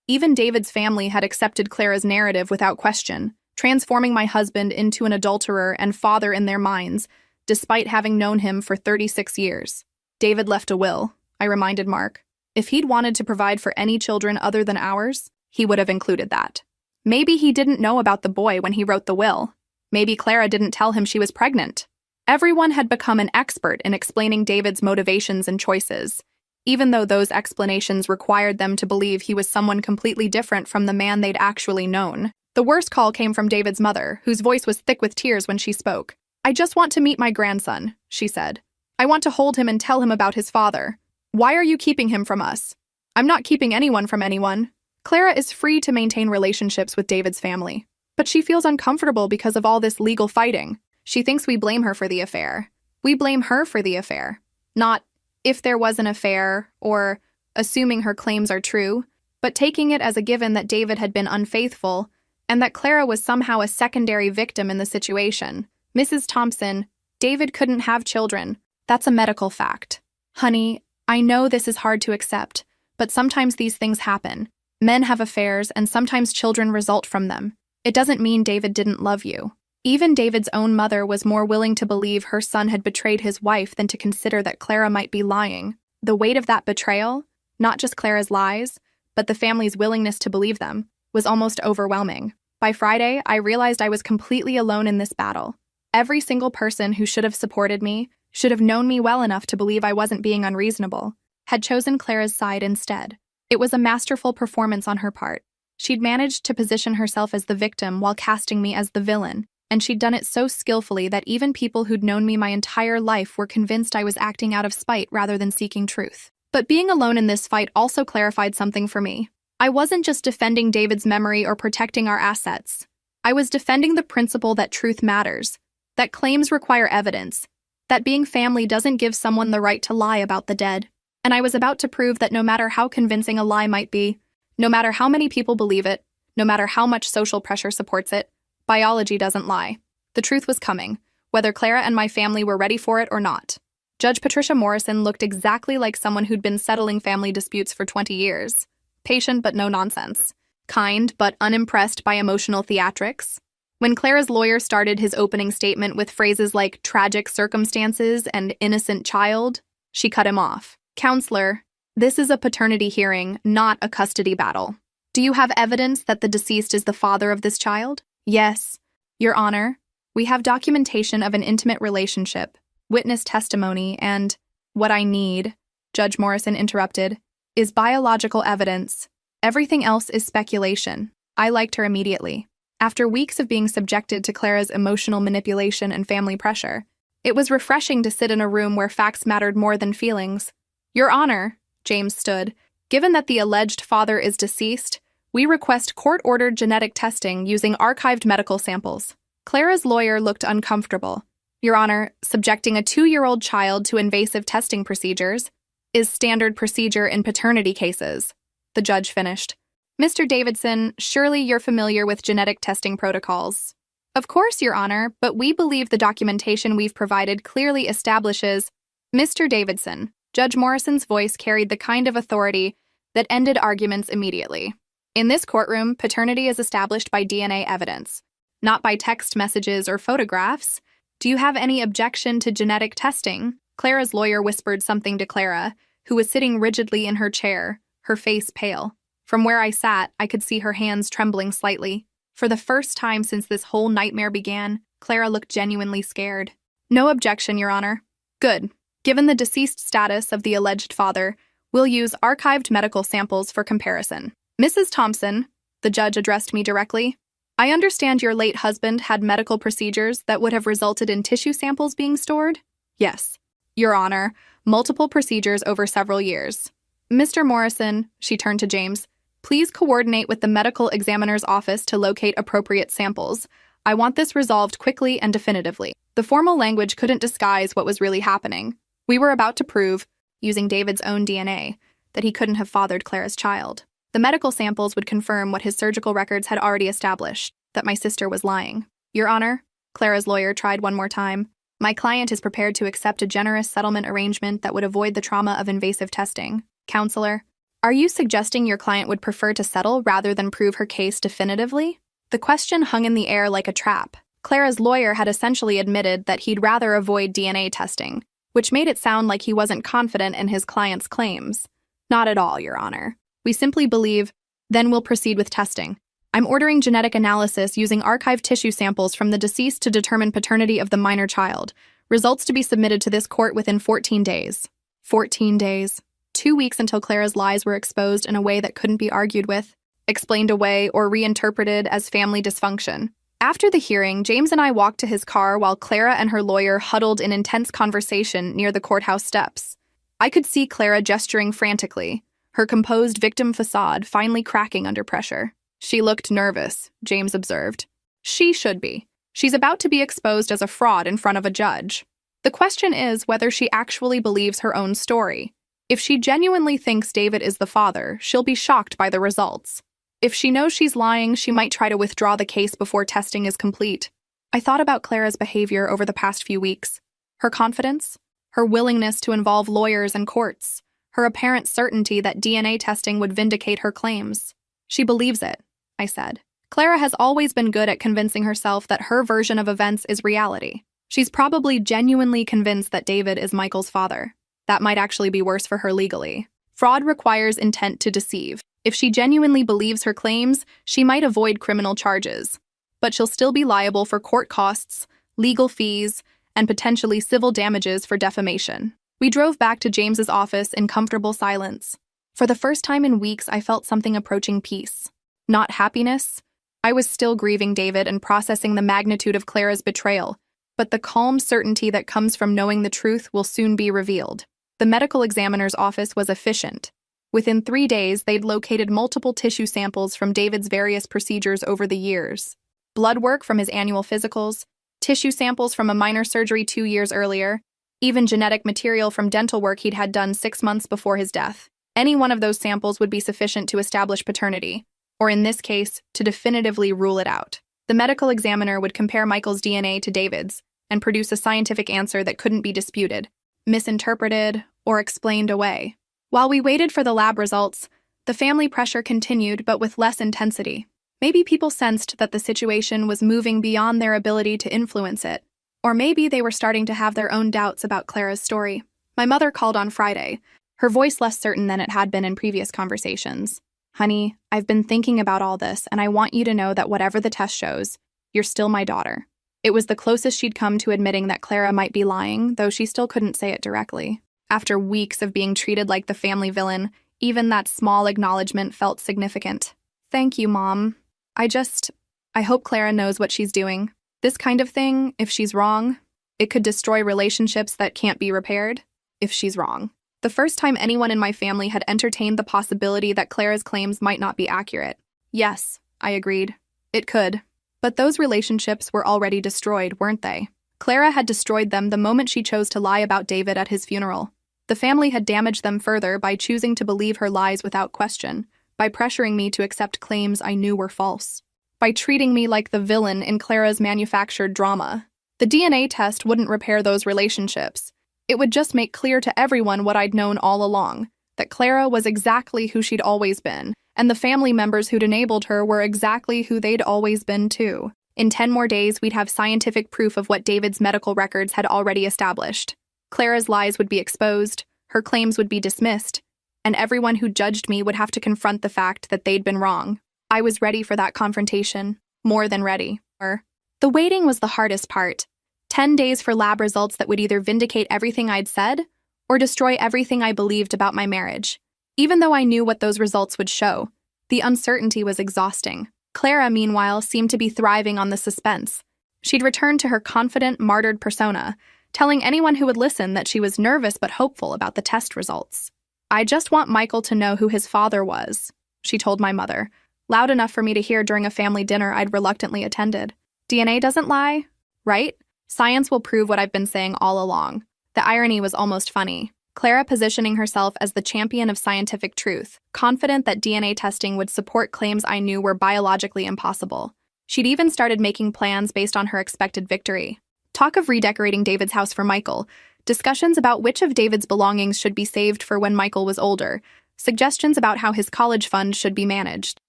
Even David's family had accepted Clara's narrative without question, transforming my husband into an adulterer and father in their minds, despite having known him for 36 years. David left a will, I reminded Mark. If he'd wanted to provide for any children other than ours, he would have included that. Maybe he didn't know about the boy when he wrote the will. Maybe Clara didn't tell him she was pregnant. Everyone had become an expert in explaining David's motivations and choices, even though those explanations required them to believe he was someone completely different from the man they'd actually known. The worst call came from David's mother, whose voice was thick with tears when she spoke. "I just want to meet my grandson," she said. "I want to hold him and tell him about his father. Why are you keeping him from us?" "I'm not keeping anyone from anyone. Clara is free to maintain relationships with David's family. But she feels uncomfortable because of all this legal fighting. She thinks we blame her for the affair. We blame her for the affair. Not if there was an affair or assuming her claims are true, but taking it as a given that David had been unfaithful and that Clara was somehow a secondary victim in the situation. Mrs. Thompson, David couldn't have children. That's a medical fact. Honey, I know this is hard to accept, but sometimes these things happen. Men have affairs, and sometimes children result from them. It doesn't mean David didn't love you." Even David's own mother was more willing to believe her son had betrayed his wife than to consider that Clara might be lying. The weight of that betrayal, not just Clara's lies, but the family's willingness to believe them, was almost overwhelming. By Friday, I realized I was completely alone in this battle. Every single person who should have supported me, should have known me well enough to believe I wasn't being unreasonable, had chosen Clara's side instead. It was a masterful performance on her part. She'd managed to position herself as the victim while casting me as the villain, and she'd done it so skillfully that even people who'd known me my entire life were convinced I was acting out of spite rather than seeking truth. But being alone in this fight also clarified something for me. I wasn't just defending David's memory or protecting our assets. I was defending the principle that truth matters, that claims require evidence, that being family doesn't give someone the right to lie about the dead. And I was about to prove that no matter how convincing a lie might be, no matter how many people believe it, no matter how much social pressure supports it, biology doesn't lie. The truth was coming, whether Clara and my family were ready for it or not. Judge Patricia Morrison looked exactly like someone who'd been settling family disputes for 20 years. Patient but no nonsense. Kind but unimpressed by emotional theatrics. When Clara's lawyer started his opening statement with phrases like tragic circumstances and innocent child, she cut him off. "Counselor, this is a paternity hearing, not a custody battle. Do you have evidence that the deceased is the father of this child?" "Yes, Your Honor. We have documentation of an intimate relationship, witness testimony, and what I need," Judge Morrison interrupted, "is biological evidence. Everything else is speculation." I liked her immediately. After weeks of being subjected to Clara's emotional manipulation and family pressure, it was refreshing to sit in a room where facts mattered more than feelings. "Your Honor," James stood, "given that the alleged father is deceased, we request court-ordered genetic testing using archived medical samples." Clara's lawyer looked uncomfortable. "Your Honor, subjecting a 2-year-old child to invasive testing procedures is standard procedure in paternity cases," the judge finished. "Mr. Davidson, surely you're familiar with genetic testing protocols." "Of course, Your Honor, but we believe the documentation we've provided clearly establishes—" "Mr. Davidson," Judge Morrison's voice carried the kind of authority that ended arguments immediately. "In this courtroom, paternity is established by DNA evidence, not by text messages or photographs. Do you have any objection to genetic testing?" Clara's lawyer whispered something to Clara, who was sitting rigidly in her chair, her face pale. From where I sat, I could see her hands trembling slightly. For the first time since this whole nightmare began, Clara looked genuinely scared. "No objection, Your Honor." "Good. Given the deceased status of the alleged father, we'll use archived medical samples for comparison." "Mrs. Thompson," the judge addressed me directly, "I understand your late husband had medical procedures that would have resulted in tissue samples being stored?" "Yes, Your Honor, multiple procedures over several years." "Mr. Morrison," she turned to James, Please coordinate with the medical examiner's office to locate appropriate samples. I want this resolved quickly and definitively. The formal language couldn't disguise what was really happening. We were about to prove, using David's own DNA, that he couldn't have fathered Clara's child. The medical samples would confirm what his surgical records had already established, that my sister was lying. Your Honor, Clara's lawyer tried one more time. My client is prepared to accept a generous settlement arrangement that would avoid the trauma of invasive testing. Counselor, are you suggesting your client would prefer to settle rather than prove her case definitively? The question hung in the air like a trap. Clara's lawyer had essentially admitted that he'd rather avoid DNA testing, which made it sound like he wasn't confident in his client's claims. Not at all, Your Honor. We simply believe, then we'll proceed with testing. I'm ordering genetic analysis using archived tissue samples from the deceased to determine paternity of the minor child. Results to be submitted to this court within 14 days. 14 days. 2 weeks until Clara's lies were exposed in a way that couldn't be argued with, explained away, or reinterpreted as family dysfunction. After the hearing, James and I walked to his car while Clara and her lawyer huddled in intense conversation near the courthouse steps. I could see Clara gesturing frantically, her composed victim facade finally cracking under pressure. She looked nervous, James observed. She should be. She's about to be exposed as a fraud in front of a judge. The question is whether she actually believes her own story. If she genuinely thinks David is the father, she'll be shocked by the results. If she knows she's lying, she might try to withdraw the case before testing is complete. I thought about Clara's behavior over the past few weeks. Her confidence, her willingness to involve lawyers and courts, her apparent certainty that DNA testing would vindicate her claims. She believes it, I said. Clara has always been good at convincing herself that her version of events is reality. She's probably genuinely convinced that David is Michael's father. That might actually be worse for her legally. Fraud requires intent to deceive. If she genuinely believes her claims, she might avoid criminal charges. But she'll still be liable for court costs, legal fees, and potentially civil damages for defamation. We drove back to James's office in comfortable silence. For the first time in weeks, I felt something approaching peace. Not happiness. I was still grieving David and processing the magnitude of Clara's betrayal, but the calm certainty that comes from knowing the truth will soon be revealed. The medical examiner's office was efficient. Within 3 days, they'd located multiple tissue samples from David's various procedures over the years. Blood work from his annual physicals, tissue samples from a minor surgery 2 years earlier, even genetic material from dental work he'd had done 6 months before his death. Any one of those samples would be sufficient to establish paternity, or in this case, to definitively rule it out. The medical examiner would compare Michael's DNA to David's and produce a scientific answer that couldn't be disputed, misinterpreted, or explained away. While we waited for the lab results, the family pressure continued, but with less intensity. Maybe people sensed that the situation was moving beyond their ability to influence it, or maybe they were starting to have their own doubts about Clara's story. My mother called on Friday, her voice less certain than it had been in previous conversations. Honey, I've been thinking about all this, and I want you to know that whatever the test shows, you're still my daughter. It was the closest she'd come to admitting that Clara might be lying, though she still couldn't say it directly. After weeks of being treated like the family villain, even that small acknowledgement felt significant. Thank you, Mom. I hope Clara knows what she's doing. This kind of thing, if she's wrong, it could destroy relationships that can't be repaired, if she's wrong. The first time anyone in my family had entertained the possibility that Clara's claims might not be accurate. Yes, I agreed. It could. But those relationships were already destroyed, weren't they? Clara had destroyed them the moment she chose to lie about David at his funeral. The family had damaged them further by choosing to believe her lies without question, by pressuring me to accept claims I knew were false, by treating me like the villain in Clara's manufactured drama. The DNA test wouldn't repair those relationships. It would just make clear to everyone what I'd known all along, that Clara was exactly who she'd always been, and the family members who'd enabled her were exactly who they'd always been too. In 10 more days, we'd have scientific proof of what David's medical records had already established. Clara's lies would be exposed, her claims would be dismissed, and everyone who judged me would have to confront the fact that they'd been wrong. I was ready for that confrontation, more than ready. The waiting was the hardest part. 10 days for lab results that would either vindicate everything I'd said or destroy everything I believed about my marriage. Even though I knew what those results would show, the uncertainty was exhausting. Clara, meanwhile, seemed to be thriving on the suspense. She'd returned to her confident, martyred persona, telling anyone who would listen that she was nervous but hopeful about the test results. I just want Michael to know who his father was. she told my mother, loud enough for me to hear during a family dinner I'd reluctantly attended. DNA doesn't lie, right? Science will prove what I've been saying all along. The irony was almost funny. Clara positioning herself as the champion of scientific truth, confident that DNA testing would support claims I knew were biologically impossible. She'd even started making plans based on her expected victory. Talk of redecorating David's house for Michael, discussions about which of David's belongings should be saved for when Michael was older, suggestions about how his college fund should be managed.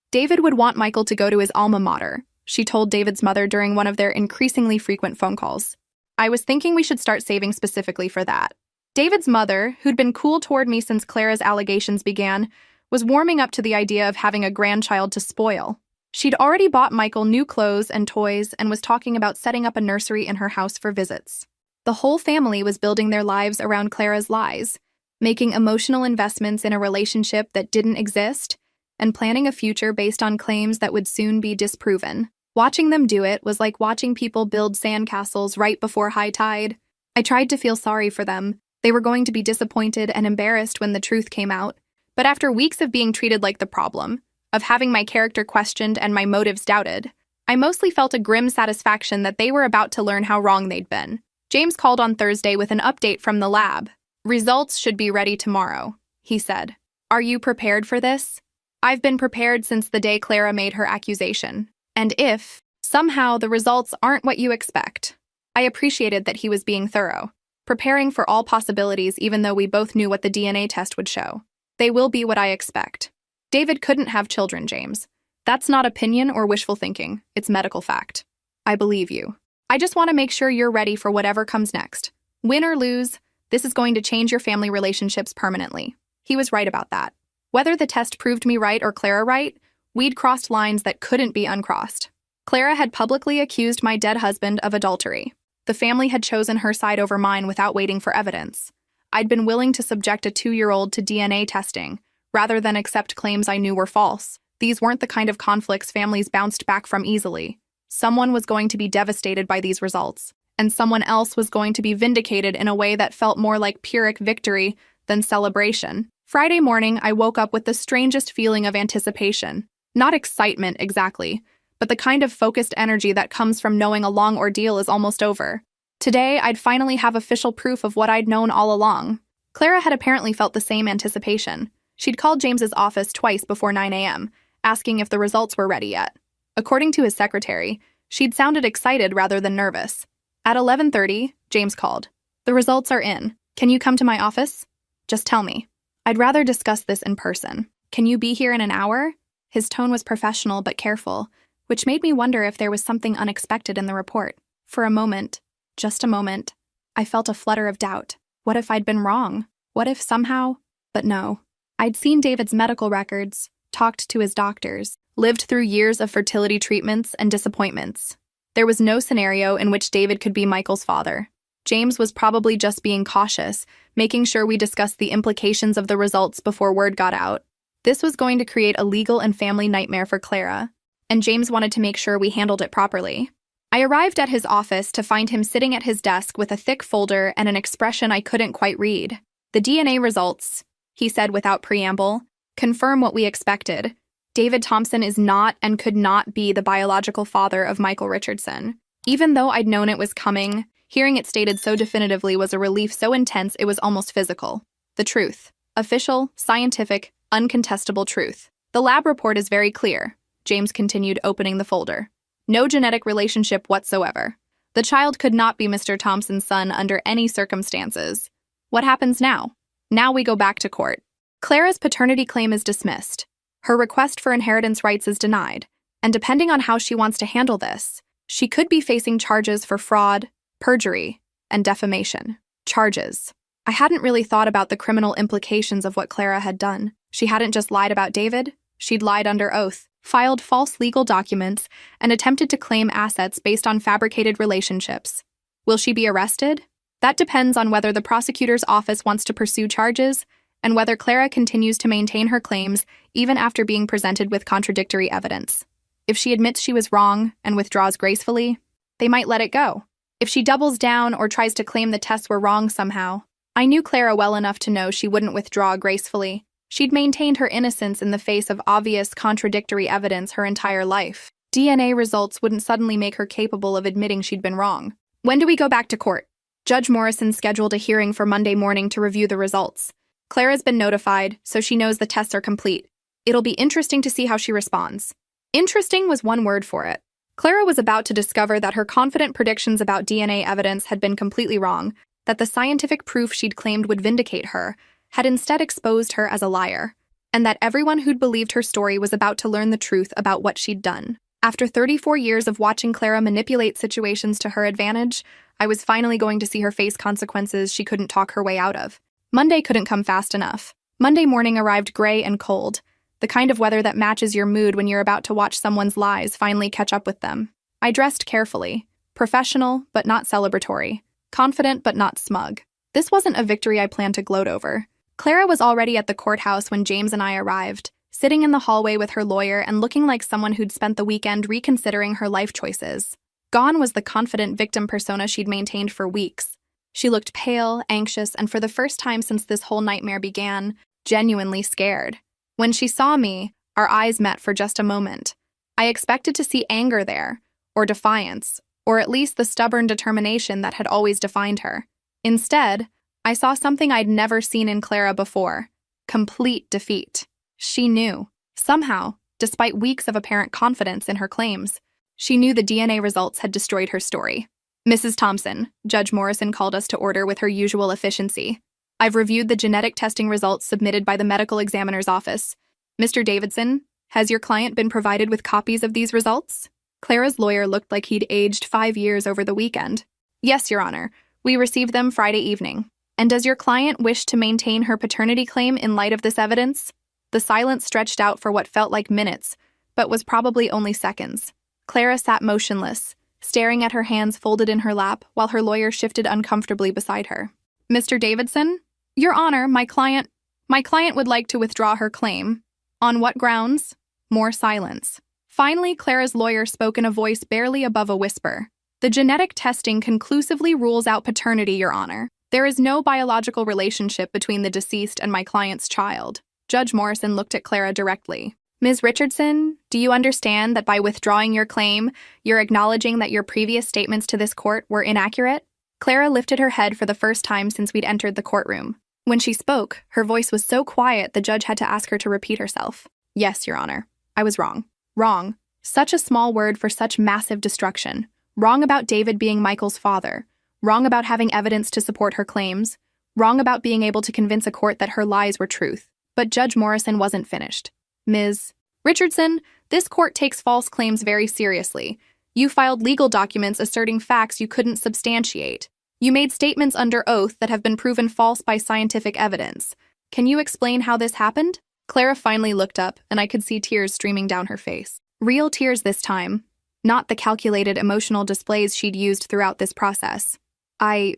David would want Michael to go to his alma mater, she told David's mother during one of their increasingly frequent phone calls. I was thinking we should start saving specifically for that. David's mother, who'd been cool toward me since Clara's allegations began, was warming up to the idea of having a grandchild to spoil. She'd already bought Michael new clothes and toys and was talking about setting up a nursery in her house for visits. The whole family was building their lives around Clara's lies, making emotional investments in a relationship that didn't exist, and planning a future based on claims that would soon be disproven. Watching them do it was like watching people build sandcastles right before high tide. I tried to feel sorry for them. They were going to be disappointed and embarrassed when the truth came out. But after weeks of being treated like the problem, of having my character questioned and my motives doubted, I mostly felt a grim satisfaction that they were about to learn how wrong they'd been. James called on Thursday with an update from the lab. Results should be ready tomorrow, he said. Are you prepared for this? I've been prepared since the day Clara made her accusation. And if, somehow, the results aren't what you expect. I appreciated that he was being thorough, preparing for all possibilities even though we both knew what the DNA test would show. They will be what I expect. David couldn't have children, James. That's not opinion or wishful thinking. It's medical fact. I believe you. I just want to make sure you're ready for whatever comes next. Win or lose, this is going to change your family relationships permanently. He was right about that. Whether the test proved me right or Clara right, we'd crossed lines that couldn't be uncrossed. Clara had publicly accused my dead husband of adultery. The family had chosen her side over mine without waiting for evidence. I'd been willing to subject a 2-year-old to DNA testing, rather than accept claims I knew were false. These weren't the kind of conflicts families bounced back from easily. Someone was going to be devastated by these results, and someone else was going to be vindicated in a way that felt more like Pyrrhic victory than celebration. Friday morning, I woke up with the strangest feeling of anticipation. Not excitement, exactly, but the kind of focused energy that comes from knowing a long ordeal is almost over. Today, I'd finally have official proof of what I'd known all along. Clara had apparently felt the same anticipation. She'd called James's office twice before 9 a.m., asking if the results were ready yet. According to his secretary, she'd sounded excited rather than nervous. At 11:30, James called. The results are in. Can you come to my office? Just tell me. I'd rather discuss this in person. Can you be here in an hour? His tone was professional but careful, which made me wonder if there was something unexpected in the report. For a moment, just a moment, I felt a flutter of doubt. What if I'd been wrong? What if somehow? But no. I'd seen David's medical records, talked to his doctors, lived through years of fertility treatments and disappointments. There was no scenario in which David could be Michael's father. James was probably just being cautious, making sure we discussed the implications of the results before word got out. This was going to create a legal and family nightmare for Clara, and James wanted to make sure we handled it properly. I arrived at his office to find him sitting at his desk with a thick folder and an expression I couldn't quite read. The DNA results, he said without preamble, confirm what we expected. David Thompson is not and could not be the biological father of Michael Richardson. Even though I'd known it was coming, hearing it stated so definitively was a relief so intense it was almost physical. The truth. Official, scientific, uncontestable truth. The lab report is very clear, James continued, opening the folder. No genetic relationship whatsoever. The child could not be Mr. Thompson's son under any circumstances. What happens now? Now we go back to court. Clara's paternity claim is dismissed. Her request for inheritance rights is denied, and depending on how she wants to handle this, she could be facing charges for fraud, perjury, and defamation. Charges. I hadn't really thought about the criminal implications of what Clara had done. She hadn't just lied about David, she'd lied under oath, filed false legal documents, and attempted to claim assets based on fabricated relationships. Will she be arrested? That depends on whether the prosecutor's office wants to pursue charges and whether Clara continues to maintain her claims even after being presented with contradictory evidence. If she admits she was wrong and withdraws gracefully, they might let it go. If she doubles down or tries to claim the tests were wrong somehow, I knew Clara well enough to know she wouldn't withdraw gracefully. She'd maintained her innocence in the face of obvious contradictory evidence her entire life. DNA results wouldn't suddenly make her capable of admitting she'd been wrong. When do we go back to court? Judge Morrison scheduled a hearing for Monday morning to review the results. Clara's been notified, so she knows the tests are complete. It'll be interesting to see how she responds. Interesting was one word for it. Clara was about to discover that her confident predictions about DNA evidence had been completely wrong, that the scientific proof she'd claimed would vindicate her had instead exposed her as a liar, and that everyone who'd believed her story was about to learn the truth about what she'd done. After 34 years of watching Clara manipulate situations to her advantage, I was finally going to see her face consequences she couldn't talk her way out of. Monday couldn't come fast enough. Monday morning arrived gray and cold, the kind of weather that matches your mood when you're about to watch someone's lies finally catch up with them. I dressed carefully, professional but not celebratory, confident but not smug. This wasn't a victory I planned to gloat over. Clara was already at the courthouse when James and I arrived, sitting in the hallway with her lawyer and looking like someone who'd spent the weekend reconsidering her life choices. Gone was the confident victim persona she'd maintained for weeks. She looked pale, anxious, and for the first time since this whole nightmare began, genuinely scared. When she saw me, our eyes met for just a moment. I expected to see anger there, or defiance, or at least the stubborn determination that had always defined her. Instead, I saw something I'd never seen in Clara before: complete defeat. She knew. Somehow, despite weeks of apparent confidence in her claims, she knew the DNA results had destroyed her story. Mrs. Thompson, Judge Morrison called us to order with her usual efficiency. I've reviewed the genetic testing results submitted by the medical examiner's office. Mr. Davidson, has your client been provided with copies of these results? Clara's lawyer looked like he'd aged 5 years over the weekend. Yes, Your Honor. We received them Friday evening. And does your client wish to maintain her paternity claim in light of this evidence? The silence stretched out for what felt like minutes, but was probably only seconds. Clara sat motionless, staring at her hands folded in her lap while her lawyer shifted uncomfortably beside her. Mr. Davidson? Your Honor, my client would like to withdraw her claim. On what grounds? More silence. Finally, Clara's lawyer spoke in a voice barely above a whisper. The genetic testing conclusively rules out paternity, Your Honor. There is no biological relationship between the deceased and my client's child. Judge Morrison looked at Clara directly. Ms. Richardson, do you understand that by withdrawing your claim, you're acknowledging that your previous statements to this court were inaccurate? Clara lifted her head for the first time since we'd entered the courtroom. When she spoke, her voice was so quiet the judge had to ask her to repeat herself. Yes, Your Honor. I was wrong. Wrong. Such a small word for such massive destruction. Wrong about David being Michael's father. Wrong about having evidence to support her claims. Wrong about being able to convince a court that her lies were truth. But Judge Morrison wasn't finished. Ms. Richardson, this court takes false claims very seriously. You filed legal documents asserting facts you couldn't substantiate. You made statements under oath that have been proven false by scientific evidence. Can you explain how this happened? Clara finally looked up, and I could see tears streaming down her face. Real tears this time, not the calculated emotional displays she'd used throughout this process. I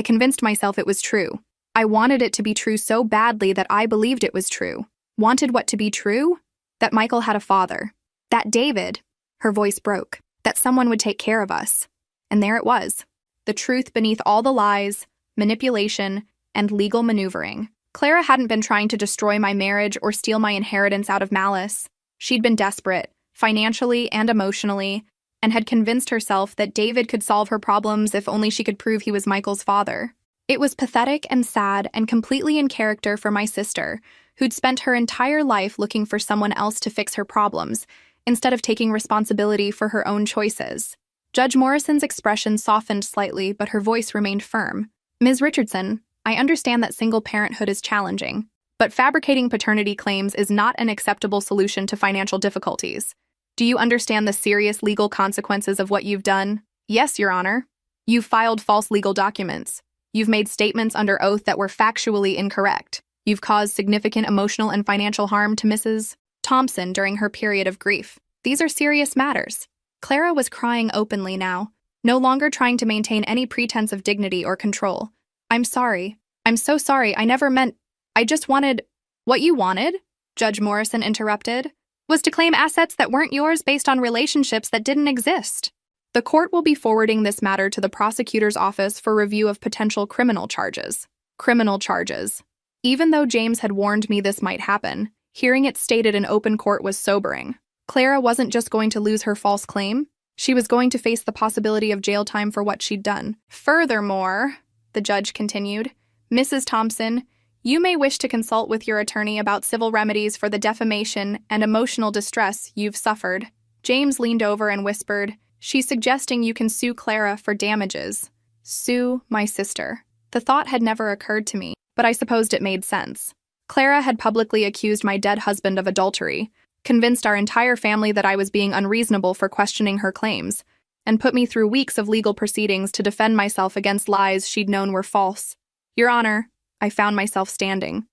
convinced myself it was true. I wanted it to be true so badly that I believed it was true. Wanted what to be true? That Michael had a father. That David, her voice broke, that someone would take care of us. And there it was. The truth beneath all the lies, manipulation, and legal maneuvering. Clara hadn't been trying to destroy my marriage or steal my inheritance out of malice. She'd been desperate, financially and emotionally, and had convinced herself that David could solve her problems if only she could prove he was Michael's father. It was pathetic and sad and completely in character for my sister, who'd spent her entire life looking for someone else to fix her problems, instead of taking responsibility for her own choices. Judge Morrison's expression softened slightly, but her voice remained firm. Ms. Richardson, I understand that single parenthood is challenging, but fabricating paternity claims is not an acceptable solution to financial difficulties. Do you understand the serious legal consequences of what you've done? Yes, Your Honor. You've filed false legal documents. You've made statements under oath that were factually incorrect. You've caused significant emotional and financial harm to Mrs. Thompson during her period of grief. These are serious matters. Clara was crying openly now, no longer trying to maintain any pretense of dignity or control. I'm sorry. I'm so sorry. I never meant. I just wanted. What you wanted? Judge Morrison interrupted. Was to claim assets that weren't yours based on relationships that didn't exist. The court will be forwarding this matter to the prosecutor's office for review of potential criminal charges. Criminal charges. Even though James had warned me this might happen, hearing it stated in open court was sobering. Clara wasn't just going to lose her false claim, she was going to face the possibility of jail time for what she'd done. Furthermore, the judge continued, Mrs. Thompson, you may wish to consult with your attorney about civil remedies for the defamation and emotional distress you've suffered. James leaned over and whispered, she's suggesting you can sue Clara for damages. Sue my sister. The thought had never occurred to me, but I supposed it made sense. Clara had publicly accused my dead husband of adultery, convinced our entire family that I was being unreasonable for questioning her claims, and put me through weeks of legal proceedings to defend myself against lies she'd known were false. Your Honor, I found myself standing.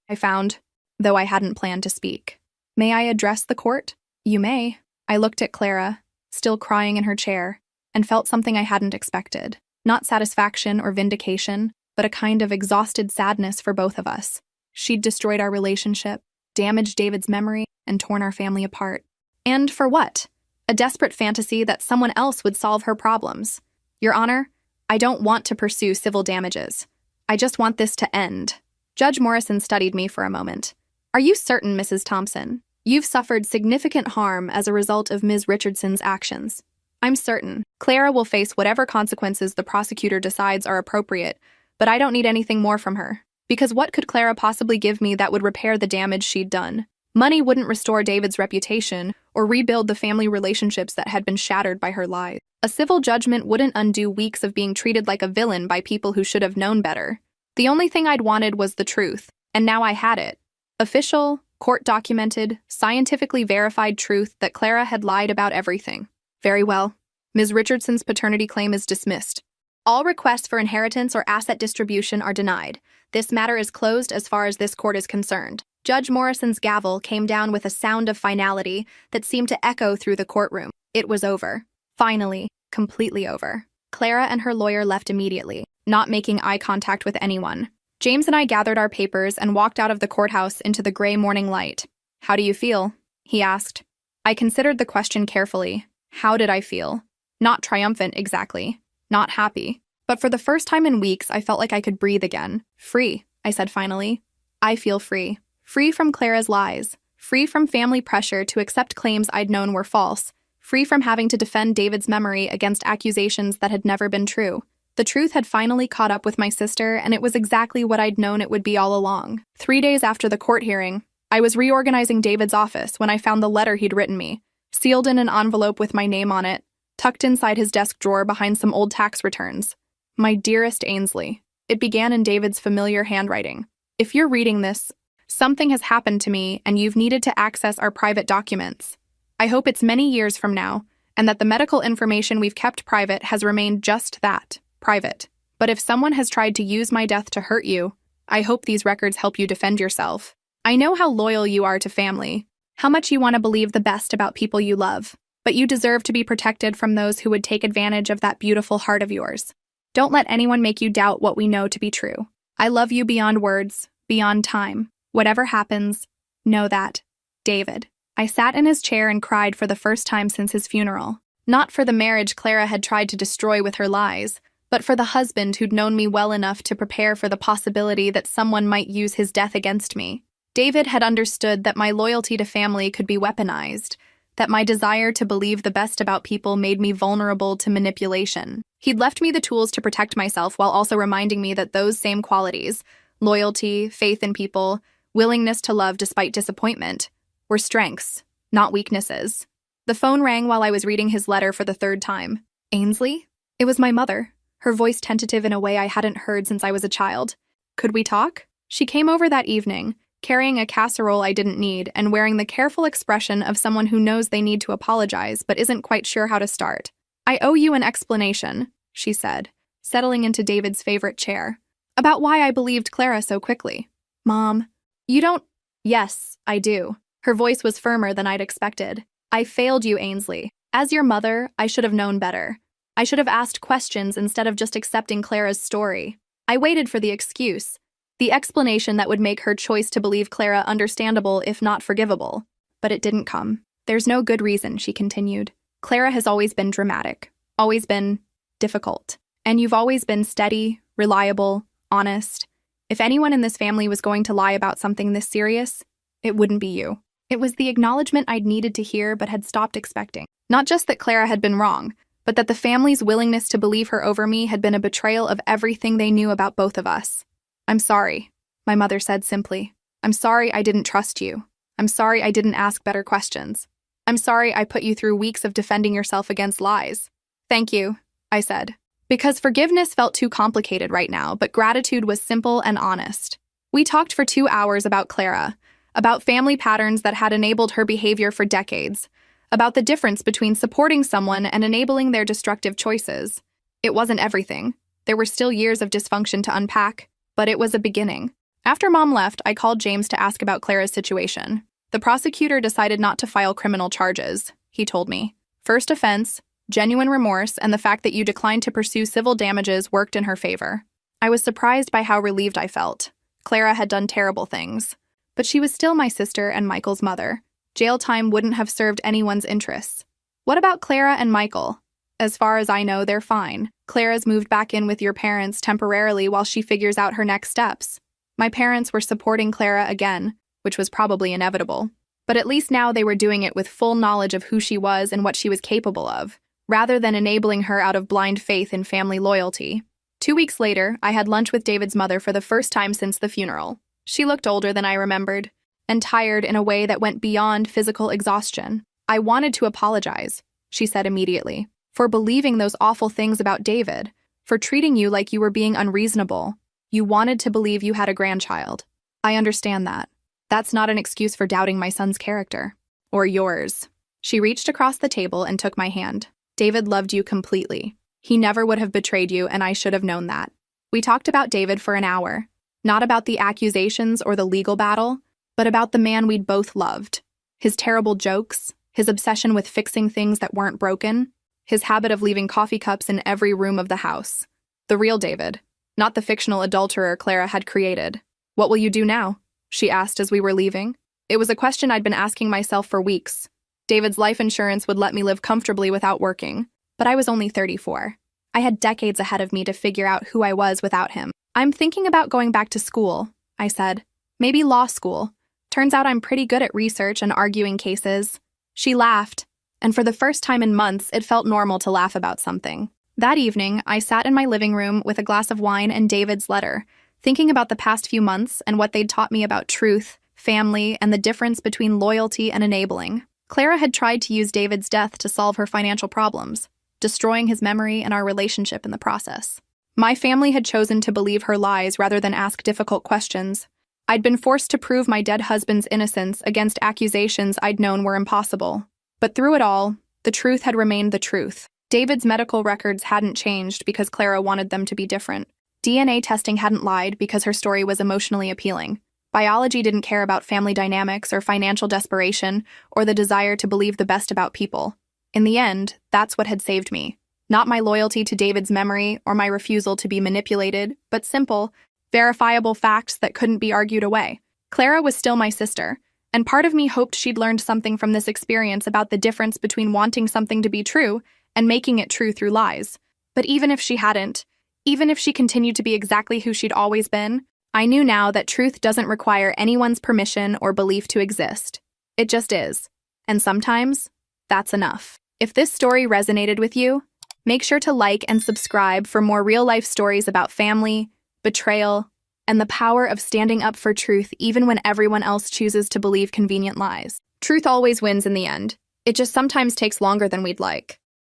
Though I hadn't planned to speak. May I address the court? You may. I looked at Clara, still crying in her chair, and felt something I hadn't expected. Not satisfaction or vindication, but a kind of exhausted sadness for both of us. She'd destroyed our relationship, damaged David's memory, and torn our family apart. And for what? A desperate fantasy that someone else would solve her problems. Your Honor, I don't want to pursue civil damages. I just want this to end. Judge Morrison studied me for a moment. Are you certain, Mrs. Thompson? You've suffered significant harm as a result of Ms. Richardson's actions. I'm certain. Clara will face whatever consequences the prosecutor decides are appropriate, but I don't need anything more from her. Because what could Clara possibly give me that would repair the damage she'd done? Money wouldn't restore David's reputation or rebuild the family relationships that had been shattered by her lies. A civil judgment wouldn't undo weeks of being treated like a villain by people who should have known better. The only thing I'd wanted was the truth, and now I had it. Official, court-documented, scientifically verified truth that Clara had lied about everything. Very well. Ms. Richardson's paternity claim is dismissed. All requests for inheritance or asset distribution are denied. This matter is closed as far as this court is concerned. Judge Morrison's gavel came down with a sound of finality that seemed to echo through the courtroom. It was over. Finally, completely over. Clara and her lawyer left immediately, not making eye contact with anyone. James and I gathered our papers and walked out of the courthouse into the gray morning light. How do you feel? He asked. I considered the question carefully. How did I feel? Not triumphant, exactly. Not happy. But for the first time in weeks, I felt like I could breathe again. Free, I said finally. I feel free. Free from Clara's lies. Free from family pressure to accept claims I'd known were false. Free from having to defend David's memory against accusations that had never been true. The truth had finally caught up with my sister, and it was exactly what I'd known it would be all along. 3 days after the court hearing, I was reorganizing David's office when I found the letter he'd written me, sealed in an envelope with my name on it, tucked inside his desk drawer behind some old tax returns. My dearest Ainsley. It began in David's familiar handwriting. If you're reading this, something has happened to me and you've needed to access our private documents. I hope it's many years from now, and that the medical information we've kept private has remained just that, private. But if someone has tried to use my death to hurt you, I hope these records help you defend yourself. I know how loyal you are to family, how much you want to believe the best about people you love, but you deserve to be protected from those who would take advantage of that beautiful heart of yours. Don't let anyone make you doubt what we know to be true. I love you beyond words, beyond time. Whatever happens, know that. David. I sat in his chair and cried for the first time since his funeral. Not for the marriage Clara had tried to destroy with her lies, but for the husband who'd known me well enough to prepare for the possibility that someone might use his death against me. David had understood that my loyalty to family could be weaponized, that my desire to believe the best about people made me vulnerable to manipulation. He'd left me the tools to protect myself while also reminding me that those same qualities, loyalty, faith in people, willingness to love despite disappointment, were strengths, not weaknesses. The phone rang while I was reading his letter for the third time. Ainsley? It was my mother, her voice tentative in a way I hadn't heard since I was a child. Could we talk? She came over that evening, carrying a casserole I didn't need and wearing the careful expression of someone who knows they need to apologize but isn't quite sure how to start. I owe you an explanation, she said, settling into David's favorite chair, about why I believed Clara so quickly. Mom, you don't... Yes, I do. Her voice was firmer than I'd expected. I failed you, Ainsley. As your mother, I should have known better. I should have asked questions instead of just accepting Clara's story. I waited for the excuse, the explanation that would make her choice to believe Clara understandable if not forgivable. But it didn't come. There's no good reason, she continued. Clara has always been dramatic, always been difficult. And you've always been steady, reliable, honest. If anyone in this family was going to lie about something this serious, it wouldn't be you. It was the acknowledgement I'd needed to hear but had stopped expecting. Not just that Clara had been wrong, but that the family's willingness to believe her over me had been a betrayal of everything they knew about both of us. "I'm sorry," my mother said simply. "I'm sorry I didn't trust you. I'm sorry I didn't ask better questions. I'm sorry I put you through weeks of defending yourself against lies." "Thank you," I said. Because forgiveness felt too complicated right now, but gratitude was simple and honest. We talked for 2 hours about Clara, about family patterns that had enabled her behavior for decades, about the difference between supporting someone and enabling their destructive choices. It wasn't everything. There were still years of dysfunction to unpack, but it was a beginning. After Mom left, I called James to ask about Clara's situation. The prosecutor decided not to file criminal charges, he told me. First offense, genuine remorse, and the fact that you declined to pursue civil damages worked in her favor. I was surprised by how relieved I felt. Clara had done terrible things, but she was still my sister and Michael's mother. Jail time wouldn't have served anyone's interests. What about Clara and Michael? As far as I know, they're fine. Clara's moved back in with your parents temporarily while she figures out her next steps. My parents were supporting Clara again, which was probably inevitable. But at least now they were doing it with full knowledge of who she was and what she was capable of, rather than enabling her out of blind faith in family loyalty. 2 weeks later, I had lunch with David's mother for the first time since the funeral. She looked older than I remembered, and tired in a way that went beyond physical exhaustion. "I wanted to apologize," she said immediately, "for believing those awful things about David, for treating you like you were being unreasonable. You wanted to believe you had a grandchild. I understand that. That's not an excuse for doubting my son's character. Or yours." She reached across the table and took my hand. "David loved you completely. He never would have betrayed you, and I should have known that." We talked about David for an hour. Not about the accusations or the legal battle, but about the man we'd both loved. His terrible jokes, his obsession with fixing things that weren't broken, his habit of leaving coffee cups in every room of the house. The real David, not the fictional adulterer Clara had created. "What will you do now?" she asked as we were leaving. It was a question I'd been asking myself for weeks. David's life insurance would let me live comfortably without working, but I was only 34. I had decades ahead of me to figure out who I was without him. "I'm thinking about going back to school," I said. "Maybe law school. Turns out I'm pretty good at research and arguing cases." She laughed, and for the first time in months, it felt normal to laugh about something. That evening, I sat in my living room with a glass of wine and David's letter, thinking about the past few months and what they'd taught me about truth, family, and the difference between loyalty and enabling. Clara had tried to use David's death to solve her financial problems, destroying his memory and our relationship in the process. My family had chosen to believe her lies rather than ask difficult questions. I'd been forced to prove my dead husband's innocence against accusations I'd known were impossible. But through it all, the truth had remained the truth. David's medical records hadn't changed because Clara wanted them to be different. DNA testing hadn't lied because her story was emotionally appealing. Biology didn't care about family dynamics or financial desperation or the desire to believe the best about people. In the end, that's what had saved me. Not my loyalty to David's memory or my refusal to be manipulated, but simple, verifiable facts that couldn't be argued away. Clara was still my sister, and part of me hoped she'd learned something from this experience about the difference between wanting something to be true and making it true through lies. But even if she hadn't, even if she continued to be exactly who she'd always been, I knew now that truth doesn't require anyone's permission or belief to exist. It just is. And sometimes, that's enough. If this story resonated with you, make sure to like and subscribe for more real-life stories about family, betrayal, and the power of standing up for truth even when everyone else chooses to believe convenient lies. Truth always wins in the end. It just sometimes takes longer than we'd like.